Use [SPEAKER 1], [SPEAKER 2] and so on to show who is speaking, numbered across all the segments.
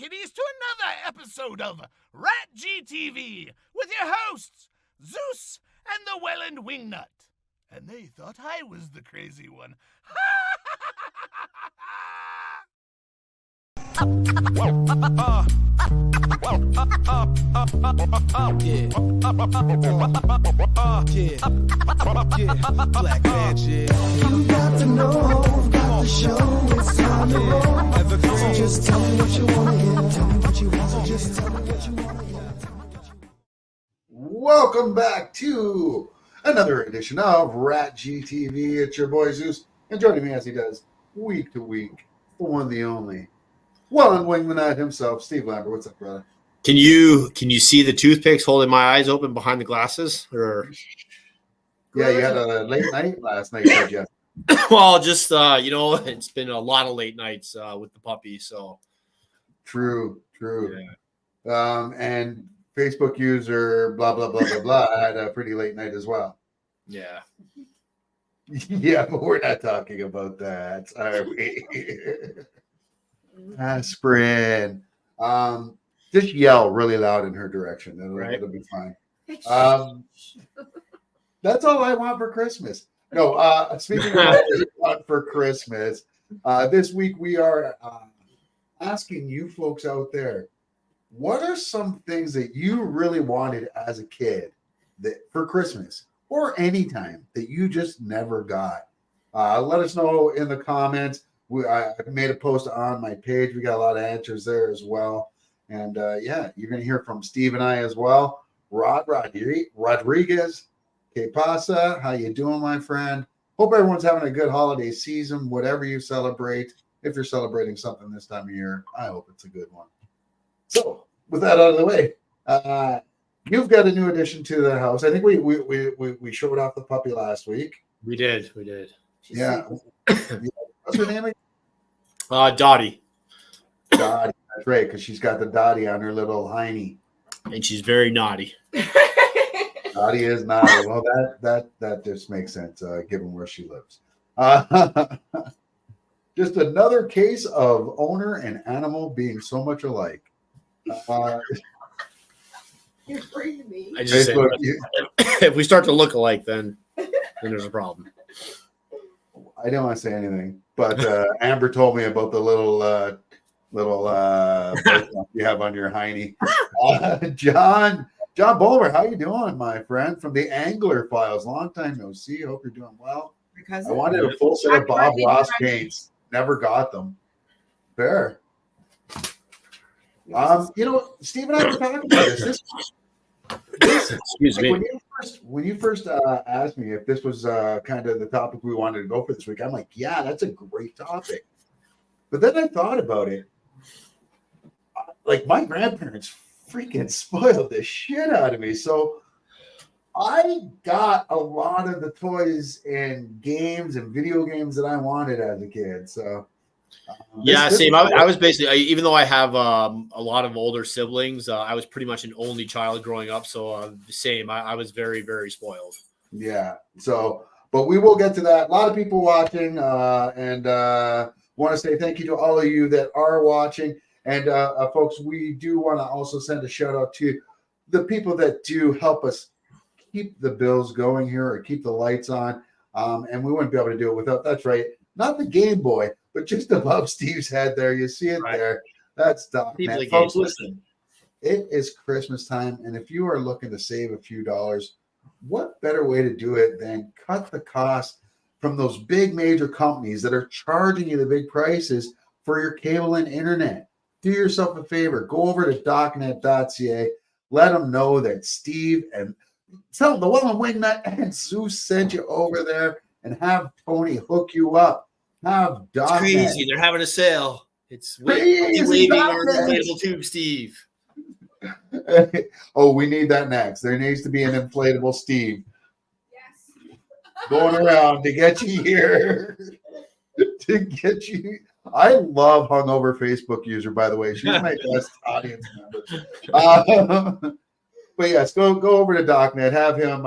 [SPEAKER 1] kitties, to another episode of RatG TV with your hosts, Zeus and the Wellandwingnut. And they thought I was the crazy one.
[SPEAKER 2] Black magic. You got to know, got to show, it's time to roll. So just tell me what you want to hear. Tell me what you want, so just tell me what you want to hear.
[SPEAKER 3] Welcome back to another edition of RatG TV. It's your boy Zeus, and joining me as he does week to week, the one, the only, Wellandwingnut himself, Steve Lambert. What's up, brother?
[SPEAKER 4] Can you see the toothpicks holding my eyes open behind the glasses? Or
[SPEAKER 3] Yeah, you had a late night last night, did you?
[SPEAKER 4] well, just it's been a lot of late nights with the puppy. So
[SPEAKER 3] True.
[SPEAKER 4] yeah.
[SPEAKER 3] And Facebook user blah blah blah blah blah had a pretty late night as well.
[SPEAKER 4] Yeah.
[SPEAKER 3] Yeah, but we're not talking about that, are we? Aspirin. Just yell really loud in her direction. It'll be fine. That's all I want for Christmas. No, speaking of what I want for Christmas, this week we are asking you folks out there, what are some things that you really wanted as a kid that for Christmas or anytime that you just never got? Let us know in the comments. I made a post on my page. We got a lot of answers there as well. And yeah, you're going to hear from Steve and I as well. Rodriguez, Que pasa? How you doing, my friend? Hope everyone's having a good holiday season, whatever you celebrate. If you're celebrating something this time of year, I hope it's a good one. So, with that out of the way, you've got a new addition to the house. I think we showed off the puppy last week.
[SPEAKER 4] We did.
[SPEAKER 3] Yeah. What's her name?
[SPEAKER 4] Dottie.
[SPEAKER 3] Dottie. That's right, because she's got the Dottie on her little hiney.
[SPEAKER 4] And she's very naughty.
[SPEAKER 3] Dottie is naughty. Well, that just makes sense, given where she lives. Just another case of owner and animal being so much alike.
[SPEAKER 5] You're freaking me.
[SPEAKER 4] I just said, if we start to look alike, then there's a problem.
[SPEAKER 3] I don't want to say anything, but Amber told me about the little you have on your hiney. John Bowler, how you doing, my friend? From the Angler Files. Long time no see. Hope you're doing well. I wanted a full set of Bob Ross paints. Never got them. Fair. Steve and I were talking about this.
[SPEAKER 4] Excuse me.
[SPEAKER 3] When you first asked me if this was kind of the topic we wanted to go for this week, I'm like, yeah, that's a great topic. But then I thought about it. Like, my grandparents freaking spoiled the shit out of me. So I got a lot of the toys and games and video games that I wanted as a kid. So
[SPEAKER 4] yeah, same. I was basically, even though I have a lot of older siblings, I was pretty much an only child growing up. So same. I was very, very spoiled.
[SPEAKER 3] Yeah. So, but we will get to that. A lot of people watching, and want to say thank you to all of you that are watching. And folks, we do want to also send a shout out to the people that do help us keep the bills going here or keep the lights on. And we wouldn't be able to do it without, that's right, not the Game Boy, but just above Steve's head there. You see it right there. That's Docnet. Folks, listen, it is Christmas time. And if you are looking to save a few dollars, what better way to do it than cut the cost from those big major companies that are charging you the big prices for your cable and internet? Do yourself a favor. Go over to Docnet.ca. Let them know that Steve and tell them the Wellandwingnut and Zeus sent you over there, and have Tony hook you up. Have Docnet.
[SPEAKER 4] It's crazy. They're having a sale. It's waving our inflatable tube, Steve.
[SPEAKER 3] Oh, we need that next. There needs to be an inflatable Steve.
[SPEAKER 5] Yes.
[SPEAKER 3] Going around to get you here. To get you. I love hungover Facebook user, by the way. She's my best audience member. But yes, go over to Docnet. Have him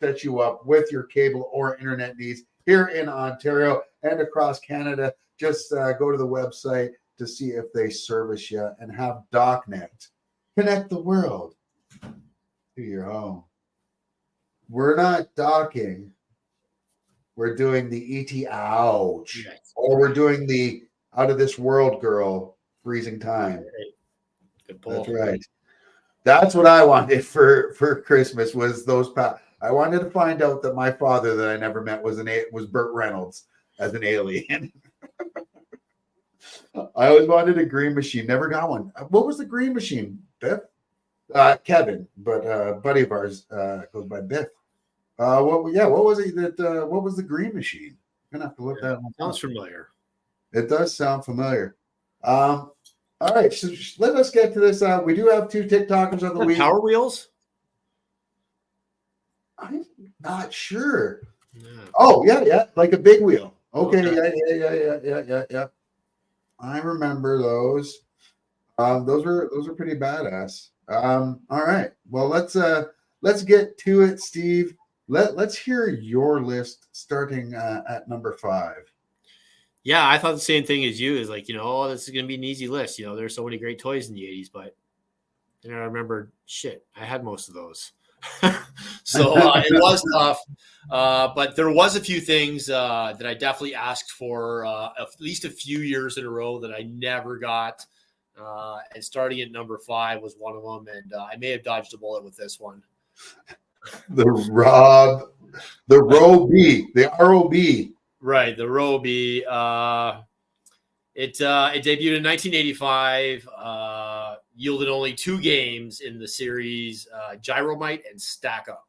[SPEAKER 3] set you up with your cable or internet needs here in Ontario and across Canada. Just go to the website, to see if they service you and have Docnet connect the world to your home. We're not docking. We're doing the ET ouch.
[SPEAKER 4] Yes.
[SPEAKER 3] Or we're doing the out of this world girl freezing time.
[SPEAKER 4] Good pull.
[SPEAKER 3] That's right. That's what I wanted for Christmas was those. I wanted to find out that my father that I never met was Burt Reynolds as an alien. I always wanted a green machine. Never got one. What was the green machine, Biff? Kevin, but a buddy of ours goes by Biff. What was it that? What was the green machine? I'm gonna have to look that one.
[SPEAKER 4] Sounds familiar.
[SPEAKER 3] It does sound familiar. All right, so let us get to this. We do have 2 TikTokers of the week.
[SPEAKER 4] Power Wheels?
[SPEAKER 3] I'm not sure.
[SPEAKER 4] Yeah.
[SPEAKER 3] Oh, yeah, like a big wheel. Okay. Yeah. I remember those. Those were pretty badass. All right. Well, let's get to it, Steve. Let's hear your list starting at number 5.
[SPEAKER 4] Yeah, I thought the same thing as you. Is like, this is gonna be an easy list. There's so many great toys in the 80s, but then I remembered, shit, I had most of those. So it was tough. But there was a few things that I definitely asked for at least a few years in a row that I never got. And starting at number 5 was one of them. And I may have dodged a bullet with this one.
[SPEAKER 3] The ROB, the ROB.
[SPEAKER 4] Right, the Roby. It debuted in 1985. Yielded only 2 games in the series, Gyromite and Stack Up.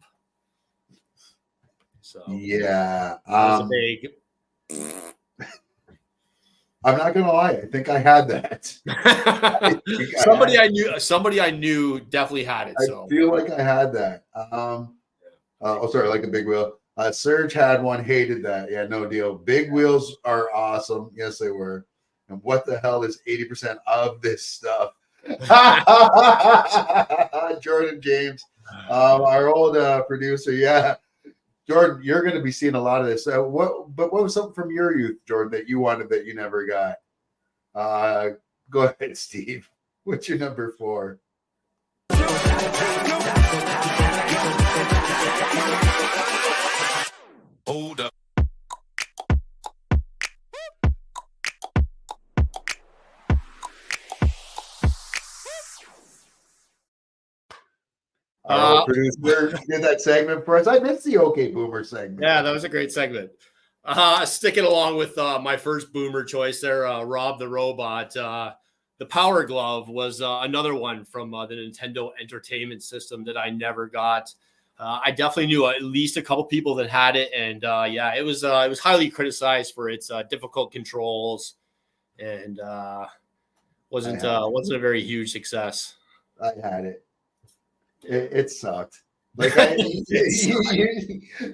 [SPEAKER 4] So
[SPEAKER 3] yeah,
[SPEAKER 4] that was a big.
[SPEAKER 3] I'm not gonna lie. I think I had that.
[SPEAKER 4] Somebody I knew definitely had it. So
[SPEAKER 3] I feel like I had that. Sorry, like a big wheel. Serge had one, hated that. Yeah, no deal. Big wheels are awesome. Yes, they were. And what the hell is 80% of this stuff? Jordan James, our old producer. Yeah, Jordan, you're going to be seeing a lot of this. What was something from your youth, Jordan, that you wanted that you never got? Go ahead, Steve. What's your number 4?
[SPEAKER 2] Hold up.
[SPEAKER 3] Producer did that segment for us. I missed the OK Boomer segment.
[SPEAKER 4] Yeah, that was a great segment. Sticking along with my first Boomer choice there, Rob the Robot. The Power Glove was another one from the Nintendo Entertainment System that I never got. I definitely knew at least a couple people that had it, and it was highly criticized for its difficult controls, and wasn't a very huge success.
[SPEAKER 3] I had it. It sucked. Like I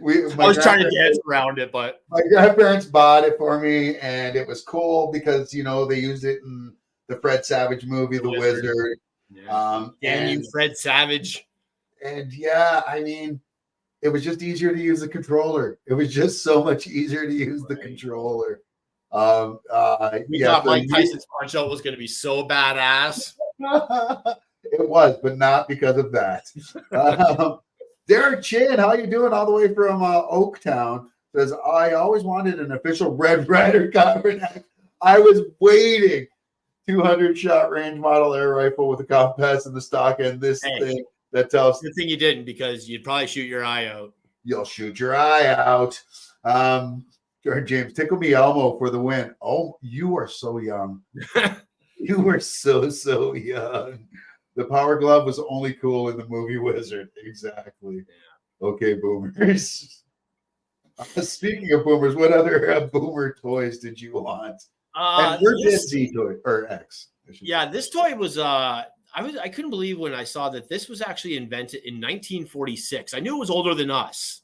[SPEAKER 4] was trying to dance around it, but
[SPEAKER 3] my grandparents bought it for me, and it was cool because they used it in the Fred Savage movie, The Wizard.
[SPEAKER 4] Yeah. And Fred Savage.
[SPEAKER 3] And yeah, I mean, it was just easier to use the controller. It was just so much easier to use the controller.
[SPEAKER 4] Thought Mike Tyson's punch out was going to be so badass.
[SPEAKER 3] It was, but not because of that. Derek Chin, how you doing? All the way from Oaktown says, I always wanted an official Red Ryder Copperneck. I was waiting. 200 shot range model air rifle with a compass in the stock and this thing that tells.
[SPEAKER 4] Good thing you didn't, because you'd probably shoot your eye out.
[SPEAKER 3] You'll shoot your eye out. Jordan James, tickle me Elmo for the win. Oh, you are so young. You were so young. The Power Glove was only cool in the movie Wizard. Exactly. Yeah. Okay, boomers. Speaking of boomers, what other boomer toys did you want? And where's this Z toy or X?
[SPEAKER 4] Yeah, this toy was I couldn't believe when I saw that this was actually invented in 1946. I knew it was older than us.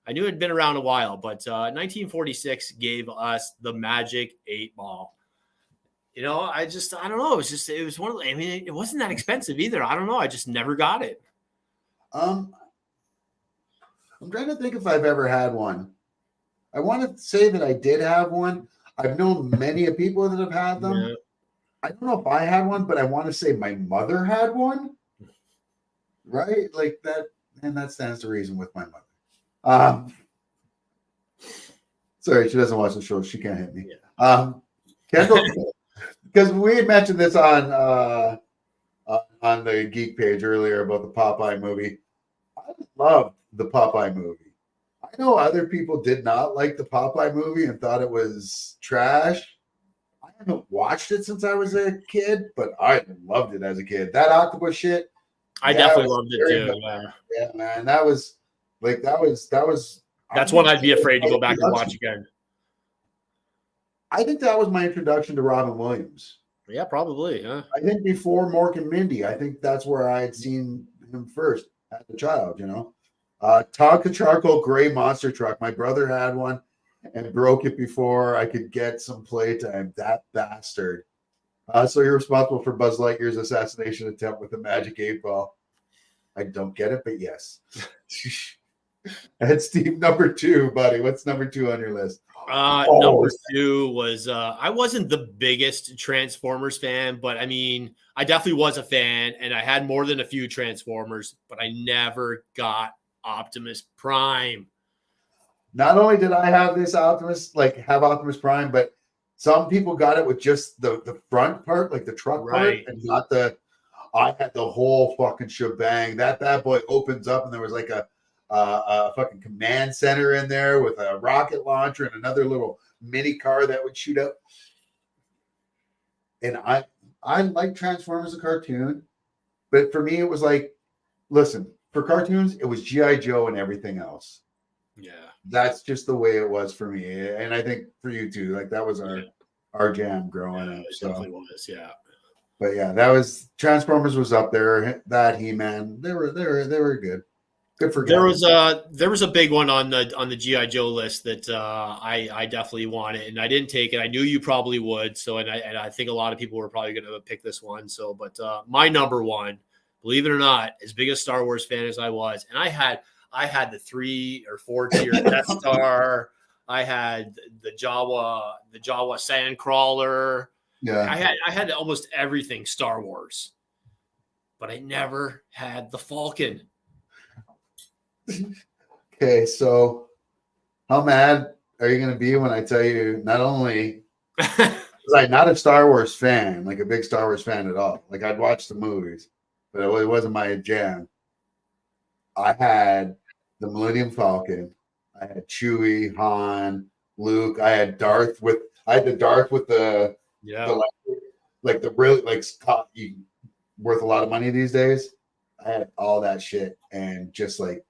[SPEAKER 4] I knew it had been around a while, but 1946 gave us the Magic 8-Ball. I don't know. It was one of the, it wasn't that expensive either. I don't know. I just never got it.
[SPEAKER 3] I'm trying to think if I've ever had one. I want to say that I did have one. I've known many people that have had them. Yeah. I don't know if I had one, but I want to say my mother had one. Right? Like that, and that stands to reason with my mother. Sorry, she doesn't watch the show. She can't hit me.
[SPEAKER 4] Yeah.
[SPEAKER 3] Kendall, because we had mentioned this on the Geek page earlier about the Popeye movie. I loved the Popeye movie. I know other people did not like the Popeye movie and thought it was trash. I haven't watched it since I was a kid, but I loved it as a kid. That octopus shit.
[SPEAKER 4] I definitely loved it too. Yeah.
[SPEAKER 3] Yeah, man. That was.
[SPEAKER 4] That's one I'd be afraid to go back and watch again.
[SPEAKER 3] I think that was my introduction to Robin Williams.
[SPEAKER 4] Yeah, probably. Yeah.
[SPEAKER 3] I think before Mork and Mindy, I think that's where I had seen him first as a child, you know. Tonka Charcoal Gray Monster Truck. My brother had one and broke it before I could get some playtime. That bastard. So you're responsible for Buzz Lightyear's assassination attempt with the Magic 8-Ball. I don't get it, but yes. And Steve, number 2, buddy. What's number 2 on your list?
[SPEAKER 4] Number 2 was I wasn't the biggest Transformers fan, but I mean, I definitely was a fan, and I had more than a few Transformers, but I never got Optimus Prime.
[SPEAKER 3] Not only did I have this Optimus Prime, but some people got it with just the front part, like the truck part, and not the. I had the whole fucking shebang. That bad boy opens up, and there was like a fucking command center in there with a rocket launcher and another little mini car that would shoot up. And I like Transformers the cartoon, but for me it was like, listen, for cartoons it was G.I. Joe and everything else.
[SPEAKER 4] Yeah,
[SPEAKER 3] that's just the way it was for me, and I think for you too. Like that was our jam growing up.
[SPEAKER 4] It definitely was, yeah.
[SPEAKER 3] But yeah, that was Transformers was up there. That He-Man, they were good. Good for guys.
[SPEAKER 4] There was a big one on the G.I. Joe list that I definitely wanted, and I didn't take it. I knew you probably would, so and I think a lot of people were probably going to pick this one. So, but my number 1, believe it or not, as big a Star Wars fan as I was, and I had the 3 or 4 tier Death Star. I had the Jawa Sandcrawler.
[SPEAKER 3] Yeah,
[SPEAKER 4] I had almost everything Star Wars, but I never had the Falcon.
[SPEAKER 3] Okay, so how mad are you going to be when I tell you not only was I not a Star Wars fan, like a big Star Wars fan at all, like I'd watch the movies, but it wasn't my jam. I had the Millennium Falcon, I had Chewie, Han, Luke, I had the Darth with the like the really like worth a lot of money these days. I had all that shit and just like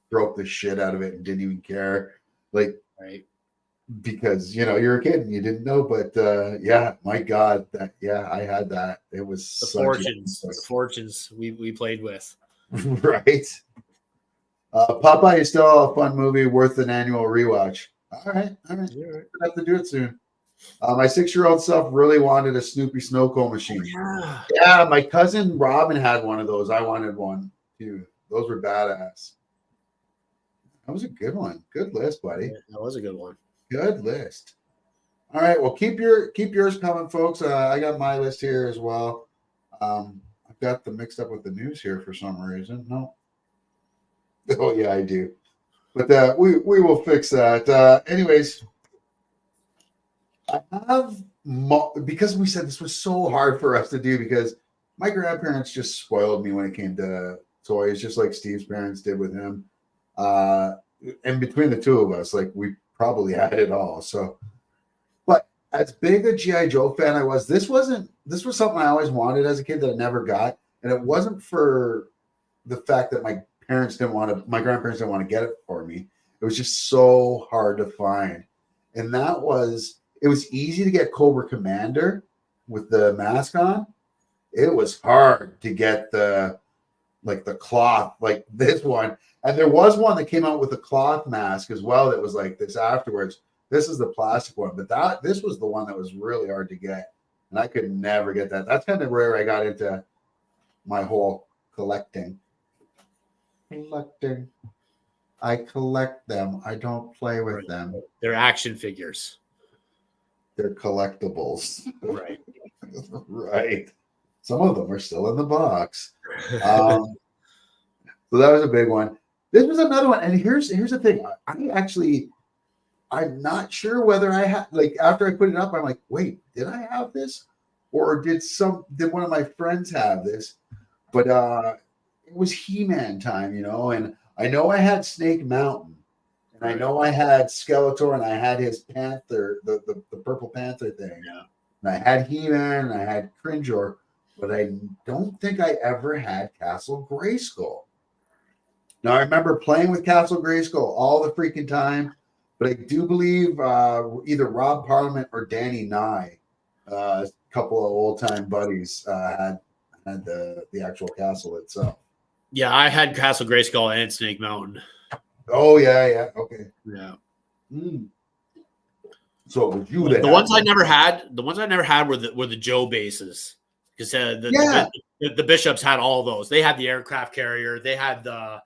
[SPEAKER 3] broke the shit out of it and didn't even care, like,
[SPEAKER 4] right?
[SPEAKER 3] Because you're a kid and you didn't know, but yeah, my God, I had that. It was
[SPEAKER 4] the fortunes we played with,
[SPEAKER 3] right? Popeye is still a fun movie, worth an annual rewatch. All right, we're gonna have to do it soon. My 6-year-old self really wanted a Snoopy snow cone machine. Yeah, my cousin Robin had one of those. I wanted one too. Those were badass. That was a good one. Good list, buddy.
[SPEAKER 4] Yeah, that was a good one.
[SPEAKER 3] Good list. All right. Well, keep yours coming, folks. I got my list here as well. I've got them mixed up with the news here for some reason. No. Oh yeah, I do. But we will fix that. Anyways, I have because we said this was so hard for us to do because my grandparents just spoiled me when it came to toys, just like Steve's parents did with him. And between the two of us, like we probably had it all. So, but as big a G.I. Joe fan I was, this was something I always wanted as a kid that I never got. And it wasn't for the fact that my grandparents didn't want to get it for me. It was just so hard to find. And it was easy to get Cobra Commander with the mask on. It was hard to get the cloth, like this one. And there was one that came out with a cloth mask as well that was like this afterwards. This is the plastic one, but this was the one that was really hard to get. And I could never get that. That's kind of where I got into my whole collecting. I collect them. I don't play with them.
[SPEAKER 4] They're action figures.
[SPEAKER 3] They're collectibles.
[SPEAKER 4] Right.
[SPEAKER 3] Right. Some of them are still in the box. So that was a big one. This was another one. And here's the thing. I'm not sure whether I had, like, after I put it up, I'm like, wait, did I have this? Or did one of my friends have this? But it was He-Man time, and I know I had Snake Mountain. And I know I had Skeletor, and I had his Panther, the Purple Panther thing.
[SPEAKER 4] Yeah.
[SPEAKER 3] And I had He-Man, and I had Cringor, but I don't think I ever had Castle Grayskull. Now, I remember playing with Castle Grayskull all the freaking time, but I do believe either Rob Parliament or Danny Nye, a couple of old-time buddies, had the actual castle itself.
[SPEAKER 4] Yeah, I had Castle Grayskull and Snake Mountain.
[SPEAKER 3] Oh, yeah. Okay.
[SPEAKER 4] Yeah.
[SPEAKER 3] So it was you that
[SPEAKER 4] The ones I never had were the Joe bases, because the bishops had all those. They had the aircraft carrier. They had the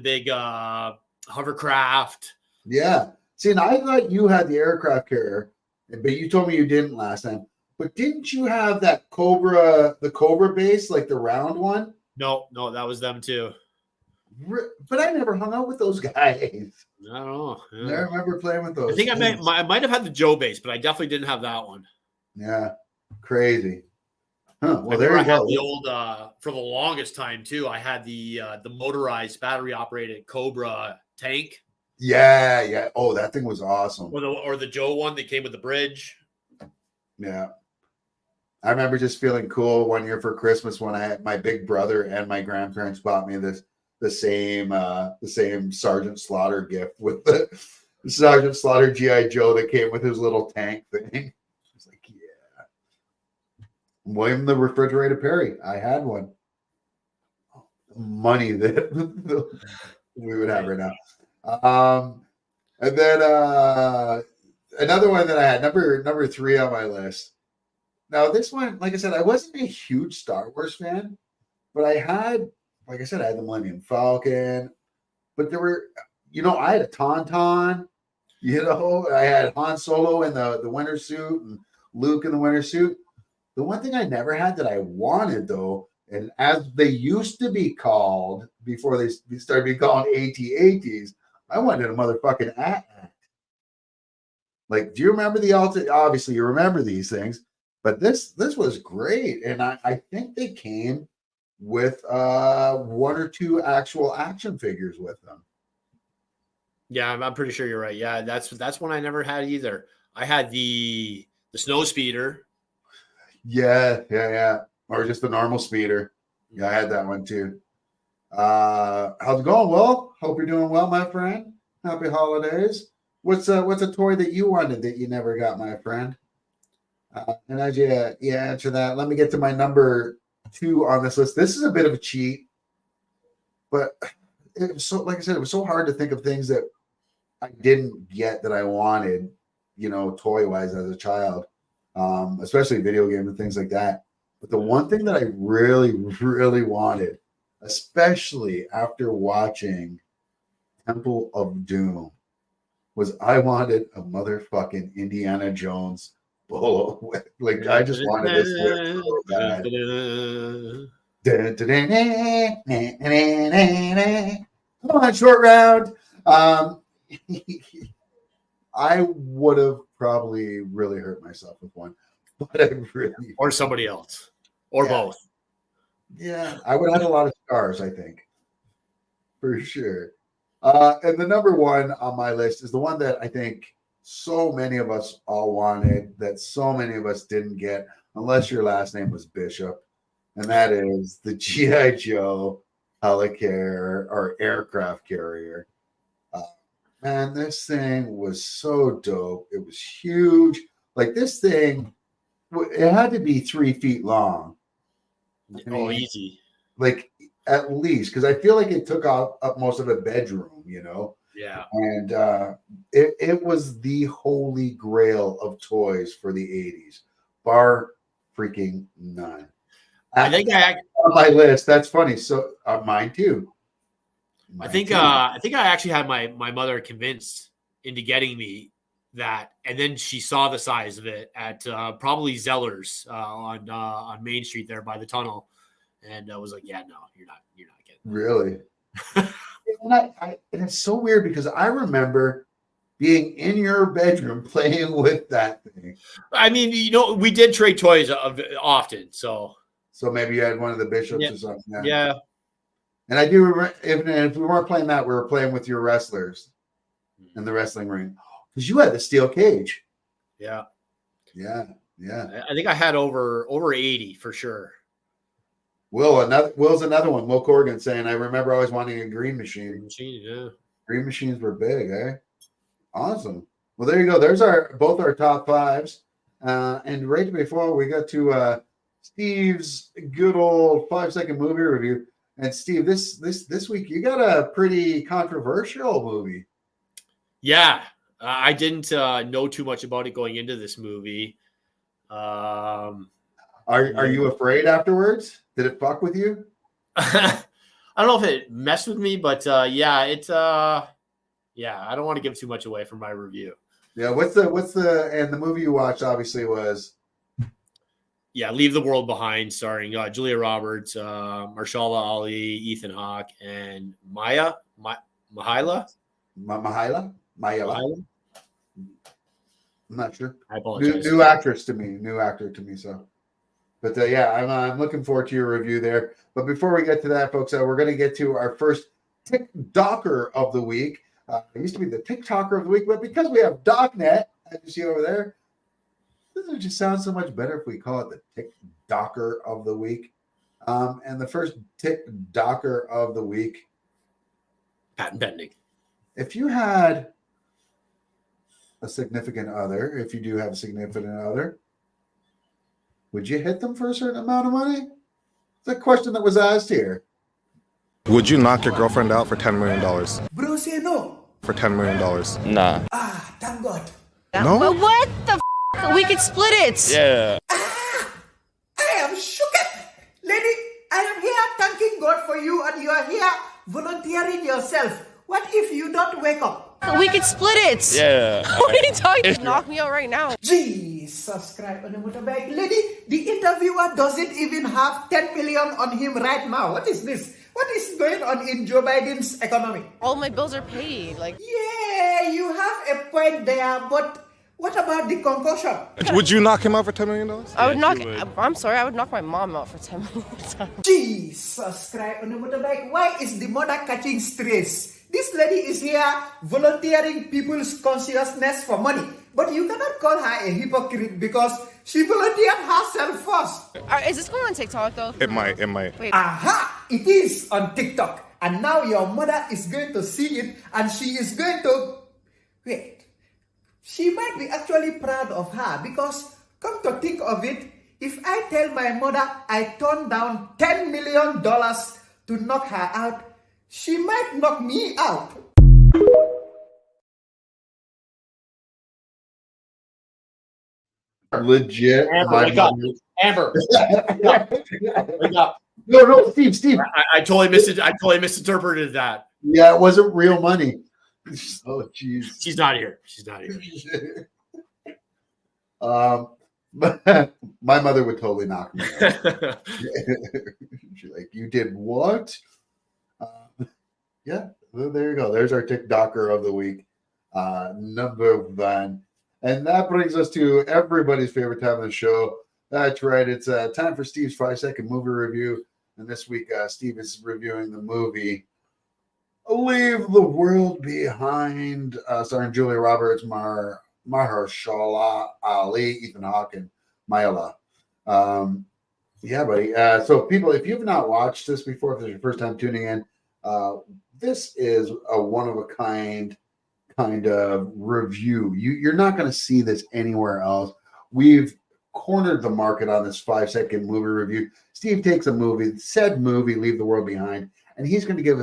[SPEAKER 4] big hovercraft.
[SPEAKER 3] Yeah. See, and I thought you had the aircraft carrier, but you told me you didn't last time. But didn't you have that the Cobra base, like the round one?
[SPEAKER 4] No, that was them too.
[SPEAKER 3] But I never hung out with those guys.
[SPEAKER 4] I don't know. Yeah.
[SPEAKER 3] I remember playing with those.
[SPEAKER 4] I think I might have had the Joe base, but I definitely didn't have that one.
[SPEAKER 3] Yeah, crazy. Huh. Well,
[SPEAKER 4] there
[SPEAKER 3] you
[SPEAKER 4] I had
[SPEAKER 3] go.
[SPEAKER 4] the old for the longest time too. I had the motorized battery operated Cobra tank.
[SPEAKER 3] Yeah. Oh, that thing was awesome.
[SPEAKER 4] Or the Joe one that came with the bridge.
[SPEAKER 3] Yeah. I remember just feeling cool one year for Christmas when my big brother and my grandparents bought me the same Sergeant Slaughter gift with the Sergeant Slaughter G.I. Joe that came with his little tank thing. I was like, yeah. William the Refrigerator Perry. I had one. Money that we would have right now. And then another one that I had, number 3 on my list. Now, this one, like I said, I wasn't a huge Star Wars fan, but I had the Millennium Falcon, but there were, I had a Tauntaun, I had Han Solo in the winter suit and Luke in the winter suit. The one thing I never had that I wanted, though, and as they used to be called before they started being called AT-ATs, I wanted a motherfucking AT-AT. Like, do you remember obviously you remember these things, but this was great. And I think they came with 1 or 2 actual action figures with them.
[SPEAKER 4] Yeah, I'm pretty sure you're right. Yeah, that's one I never had either. I had the snow speeder.
[SPEAKER 3] Yeah. Or just the normal speeder. Yeah, I had that one too. How's it going, Will? Hope you're doing well, my friend. Happy holidays. What's a toy that you wanted that you never got, my friend? And as you answer that, let me get to my number 2 on this list. This is a bit of a cheat, but it was so, like I said, it was so hard to think of things that I didn't get that I wanted, toy wise as a child, especially video games and things like that. But the one thing that I really, really wanted, especially after watching Temple of Doom, was I wanted a motherfucking Indiana Jones bolo. Like, I just wanted this whip so bad. Come on, short round. I would have probably really hurt myself with one, but I really
[SPEAKER 4] or somebody else, or both.
[SPEAKER 3] Yeah, I would have had a lot of scars, I think, for sure. And the number 1 on my list is the one that I think so many of us all wanted, that so many of us didn't get, unless your last name was Bishop, and that is the G.I. Joe Helicarrier or aircraft carrier. Man, this thing was so dope. It was huge. Like, this thing, it had to be 3 feet long.
[SPEAKER 4] Easy.
[SPEAKER 3] Like, at least, because I feel like it took up most of a bedroom,
[SPEAKER 4] Yeah.
[SPEAKER 3] And it was the holy grail of toys for the 80s, bar freaking none.
[SPEAKER 4] I think
[SPEAKER 3] on my list. That's funny. So mine too.
[SPEAKER 4] I think I actually had my mother convinced into getting me that, and then she saw the size of it at probably Zeller's on Main Street there by the tunnel, and I was like, yeah, no, you're not getting that.
[SPEAKER 3] Really? And it's so weird because I remember being in your bedroom playing with that thing.
[SPEAKER 4] I mean, we did trade toys often, so
[SPEAKER 3] maybe you had one of the bishops or something.
[SPEAKER 4] Yeah.
[SPEAKER 3] And I do remember, if we weren't playing that, we were playing with your wrestlers in the wrestling ring because you had the steel cage.
[SPEAKER 4] Yeah.
[SPEAKER 3] I
[SPEAKER 4] think I had over 80 for sure.
[SPEAKER 3] Will's another one. Will Corrigan saying, I remember always wanting a green machine.
[SPEAKER 4] Yeah.
[SPEAKER 3] Green machines were big, eh? Awesome. Well, there you go. There's both our top fives. And right before we got to Steve's good old 5-second movie review. And Steve, this week you got a pretty controversial movie.
[SPEAKER 4] Yeah. I didn't know too much about it going into this movie.
[SPEAKER 3] Are you afraid afterwards? Did it fuck with you?
[SPEAKER 4] I don't know if it messed with me, but I don't want to give too much away from my review.
[SPEAKER 3] Yeah, what's the movie you watched obviously was
[SPEAKER 4] Leave the World Behind, starring Julia Roberts, Mahershala Ali, Ethan Hawke, and Mahala.
[SPEAKER 3] Mahala? I'm not sure.
[SPEAKER 4] I apologize.
[SPEAKER 3] New actor to me. So, but I'm looking forward to your review there. But before we get to that, folks, we're going to get to our first TikDocer of the week. It used to be the TikToker of the week, but because we have Docnet, as you see over there, doesn't it just sound so much better if we call it the TikDocer of the week? And the first TikDocer of the week,
[SPEAKER 4] patent pending.
[SPEAKER 3] If you had a significant other, if you do have a significant other, would you hit them for a certain amount of money? It's a question that was asked here.
[SPEAKER 6] Would you knock your girlfriend out for $10 million?
[SPEAKER 2] Bro, say no.
[SPEAKER 6] For $10 million?
[SPEAKER 7] Nah.
[SPEAKER 2] Ah, thank God.
[SPEAKER 6] No?
[SPEAKER 8] But what the f? We could split it.
[SPEAKER 7] Yeah.
[SPEAKER 2] I am shook. Lady, I am here thanking God for you and you are here volunteering yourself. What if you don't wake up?
[SPEAKER 8] We could split it.
[SPEAKER 7] Yeah.
[SPEAKER 8] What are you talking? Knock me out right now.
[SPEAKER 2] Jesus Christ on the motorbike. Lady, the interviewer doesn't even have 10 million on him right now. What is this? What is going on in Joe Biden's economy?
[SPEAKER 8] All my bills are paid.
[SPEAKER 2] Yeah, you have a point there, but what about the concussion?
[SPEAKER 6] Would you knock him out for $10 million?
[SPEAKER 8] I would knock. I'm sorry. I would knock my mom out for 10 minutes.
[SPEAKER 2] Jesus Christ on the motorbike. Why is the mother catching stress? This lady is here volunteering people's consciousness for money. But you cannot call her a hypocrite because she volunteered herself first.
[SPEAKER 8] Is this going on TikTok though?
[SPEAKER 6] It might.
[SPEAKER 8] Wait.
[SPEAKER 2] Aha! It is on TikTok. And now your mother is going to see it and she is going to... Wait. She might be actually proud of her because, come to think of it, if I tell my mother I turned down $10 million to knock her out, she might knock me out.
[SPEAKER 3] Legit.
[SPEAKER 4] Amber, Amber. Wake up.
[SPEAKER 3] No, Steve.
[SPEAKER 4] I totally misinterpreted that.
[SPEAKER 3] Yeah, it wasn't real money. Oh, jeez.
[SPEAKER 4] She's not here.
[SPEAKER 3] My mother would totally knock me out. She's like, you did what? Yeah, there you go. There's our TikDocer of the week, number one. And that brings us to everybody's favorite time of the show. That's right. It's time for Steve's 5-second movie review. And this week, Steve is reviewing the movie Leave the World Behind, starring Julia Roberts, Mahershala Ali, Ethan Hawke, and Mahala. Yeah, buddy. So, people, if you've not watched this before, if this is your first time tuning in, this is a one-of-a-kind kind of review. You're not going to see this anywhere else. We've cornered the market on this 5-second movie review. Steve takes a movie, said movie, Leave the World Behind, and he's going to give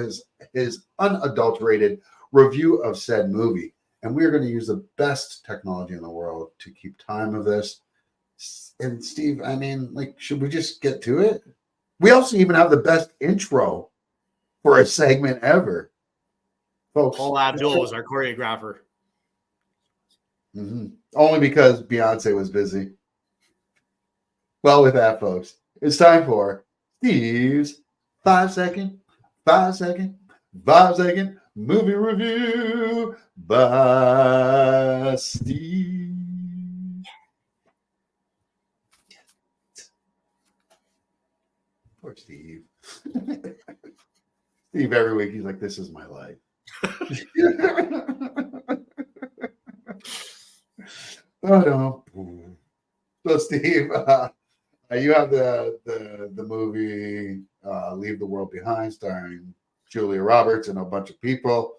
[SPEAKER 3] his unadulterated review of said movie. And we're going to use the best technology in the world to keep time of this. And Steve, I mean, should we just get to it? We also even have the best intro for a segment ever. Folks.
[SPEAKER 4] Paul Abdul was our choreographer.
[SPEAKER 3] Only because Beyonce was busy. Well, with that, folks, it's time for Steve's 5-second movie review by Steve. Poor Steve. Steve, every week, he's like, this is my life. Oh, no. So, Steve, you have the movie Leave the World Behind, starring Julia Roberts and a bunch of people.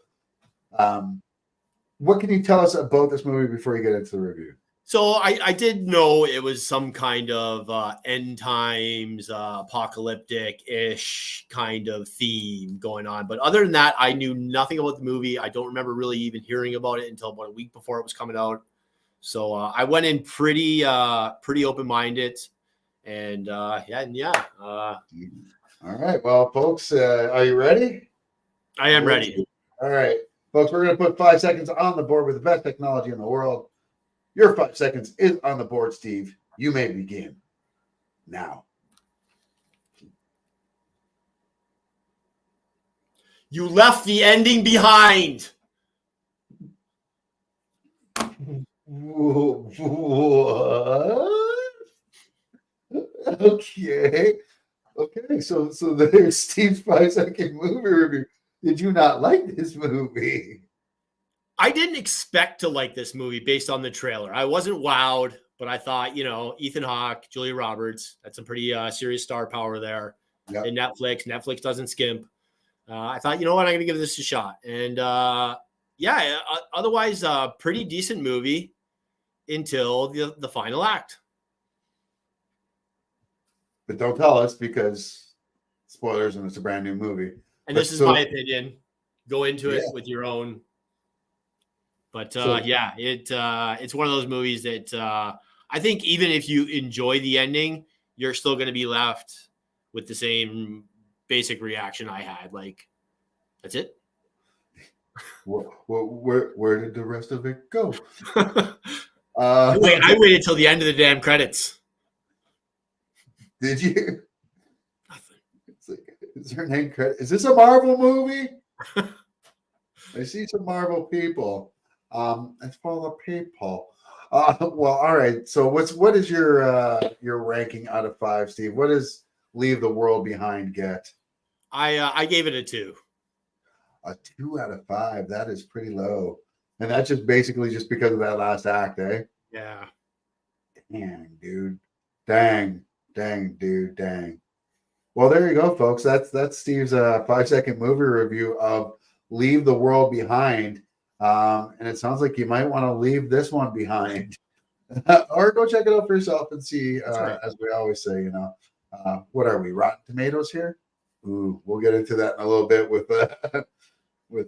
[SPEAKER 3] What can you tell us about this movie before you get into the review?
[SPEAKER 4] So I did know it was some kind of end times, apocalyptic-ish kind of theme going on. But other than that, I knew nothing about the movie. I don't remember really even hearing about it until about a week before it was coming out. So I went in pretty open-minded. And All
[SPEAKER 3] right. Well, folks, are you ready?
[SPEAKER 4] I am ready.
[SPEAKER 3] All right. Folks, we're going to put 5 seconds on the board with the best technology in the world. Your 5 seconds is on the board, Steve. You may begin now.
[SPEAKER 4] You left the ending behind.
[SPEAKER 3] What? Okay. So there's Steve's 5-second movie review. Did you not like this movie?
[SPEAKER 4] I didn't expect to like this movie based on the trailer. I wasn't wowed, but I thought, Ethan Hawke, Julia Roberts, that's some pretty serious star power there.
[SPEAKER 3] Yep.
[SPEAKER 4] And Netflix doesn't skimp. I thought, I'm going to give this a shot. And otherwise, pretty decent movie until the final act.
[SPEAKER 3] But don't tell us because spoilers and it's a brand new movie.
[SPEAKER 4] And this is my opinion. Go into it with your own. But it's one of those movies that I think even if you enjoy the ending, you're still going to be left with the same basic reaction I had. Like, that's it.
[SPEAKER 3] Where did the rest of it go?
[SPEAKER 4] I waited till the end of the damn credits.
[SPEAKER 3] Did you? Nothing. It's like, is her name credit? Is this a Marvel movie? I see some Marvel people. It's full of people. Well, all right. So what is your ranking out of 5, Steve? What does Leave the World Behind get?
[SPEAKER 4] I gave it a 2.
[SPEAKER 3] A 2 out of 5. That is pretty low. And that's just basically just because of that last act, eh?
[SPEAKER 4] Yeah.
[SPEAKER 3] Dang, dude. Dang, dude. Dang. Well, there you go, folks. That's Steve's 5-second movie review of Leave the World Behind. And it sounds like you might want to leave this one behind. Or go check it out for yourself and see,
[SPEAKER 4] right.
[SPEAKER 3] As we always say, what are we, Rotten Tomatoes here? Ooh, we'll get into that in a little bit with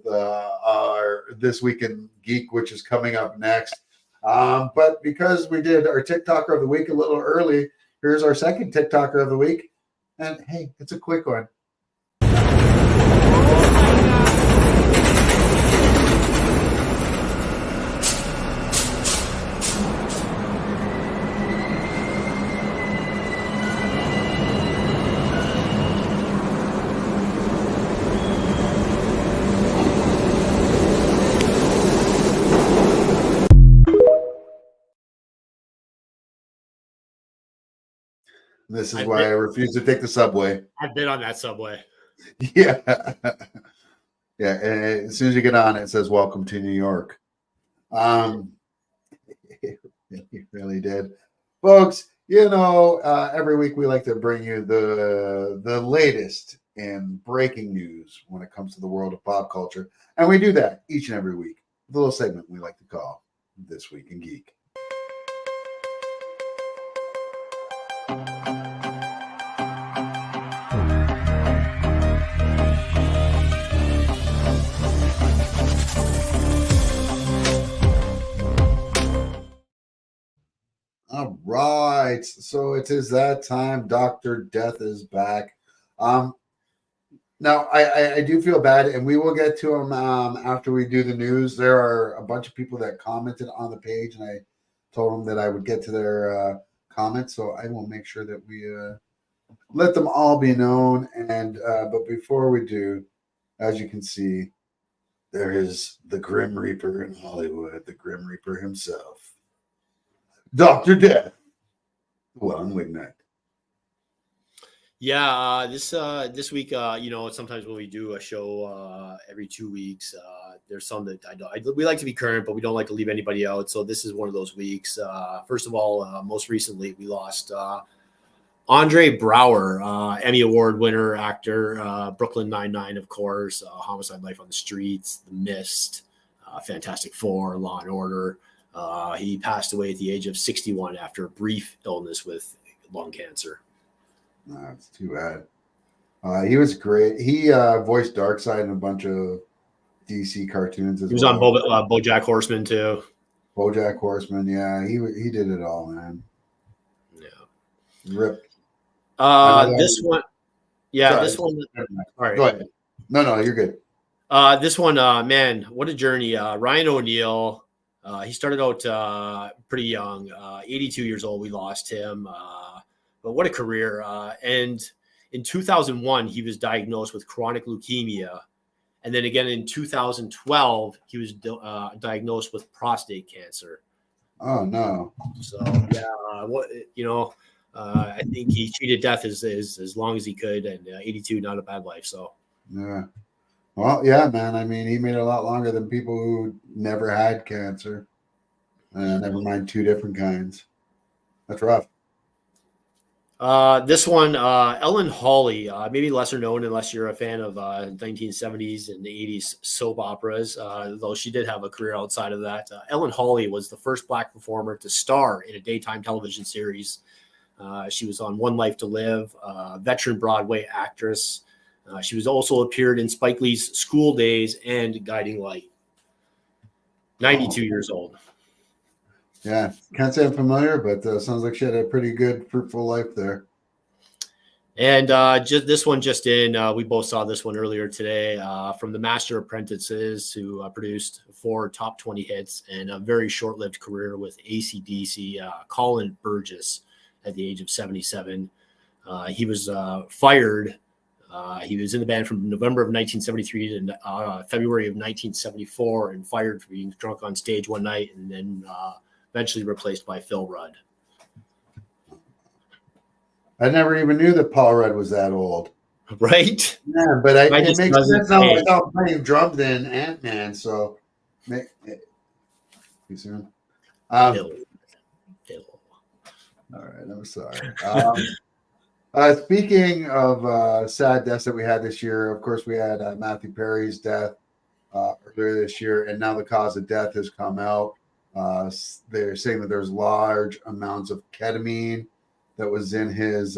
[SPEAKER 3] our This Week in Geek, which is coming up next. But because we did our TikToker of the Week a little early, here's our second TikToker of the week. And hey, it's a quick one. This is why I refuse to take the subway.
[SPEAKER 4] I've been on that subway.
[SPEAKER 3] Yeah. Yeah. And as soon as you get on, it says, "Welcome to New York." It really did. Folks, every week we like to bring you the latest in breaking news when it comes to the world of pop culture. And we do that each and every week with a little segment we like to call This Week in Geek. All right, so it is that time. Dr. Death is back. Now Now, I do feel bad, and we will get to them after we do the news. There are a bunch of people that commented on the page, and I told them that I would get to their comments, so I will make sure that we let them all be known. And but before we do, as you can see, there is the Grim Reaper in Hollywood, the Grim Reaper himself, Dr. Death, Wellandwingnut.
[SPEAKER 4] Yeah, this week, sometimes when we do a show every 2 weeks, there's some that we like to be current, but we don't like to leave anybody out. So this is one of those weeks. First of all, most recently we lost Andre Brough, Emmy Award winner, actor, Brooklyn Nine-Nine, of course, Homicide: Life on the Streets, The Mist, Fantastic Four, Law and Order. He passed away at the age of 61 after a brief illness with lung cancer.
[SPEAKER 3] That's too bad. He was great. He voiced Darkseid in a bunch of DC cartoons as well.
[SPEAKER 4] He was on BoJack Horseman too.
[SPEAKER 3] BoJack Horseman, yeah, he did it all, man.
[SPEAKER 4] Yeah.
[SPEAKER 3] Rip.
[SPEAKER 4] This one. Yeah,
[SPEAKER 3] Sorry.
[SPEAKER 4] this one. All right.
[SPEAKER 3] Go ahead. No, you're good.
[SPEAKER 4] This one, man, what a journey. Ryan O'Neal. He started out pretty young, 82 years old. We lost him. But what a career. And in 2001, he was diagnosed with chronic leukemia. And then again in 2012, he was diagnosed with prostate cancer.
[SPEAKER 3] Oh, no.
[SPEAKER 4] So, yeah, I think he cheated death as long as he could. And 82, not a bad life. So,
[SPEAKER 3] Yeah. Well, yeah, man. I mean, he made it a lot longer than people who never had cancer. Never mind 2 different kinds. That's rough.
[SPEAKER 4] This one, Ellen Hawley, maybe lesser known unless you're a fan of 1970s and the 80s soap operas, though she did have a career outside of that. Ellen Hawley was the first Black performer to star in a daytime television series. She was on One Life to Live, veteran Broadway actress. She was also appeared in Spike Lee's School Days and Guiding Light. 92 years old.
[SPEAKER 3] Yeah, can't say I'm familiar, but sounds like she had a pretty good, fruitful life there.
[SPEAKER 4] And just this one just in, we both saw this one earlier today from the Master Apprentices, who produced 4 top 20 hits and a very short-lived career with AC/DC, Colin Burgess at the age of 77. He was fired. He was in the band from November of 1973 to February of 1974 and fired for being drunk on stage one night and then eventually replaced by Phil Rudd.
[SPEAKER 3] I never even knew that Paul Rudd was that old.
[SPEAKER 4] Right?
[SPEAKER 3] Yeah, but it makes sense now. I saw him playing drums in Ant-Man, so too soon.
[SPEAKER 4] Phil.
[SPEAKER 3] All right, I'm sorry. Speaking of sad deaths that we had this year, of course, we had Matthew Perry's death earlier this year, and now the cause of death has come out. They're saying that there's large amounts of ketamine that was in his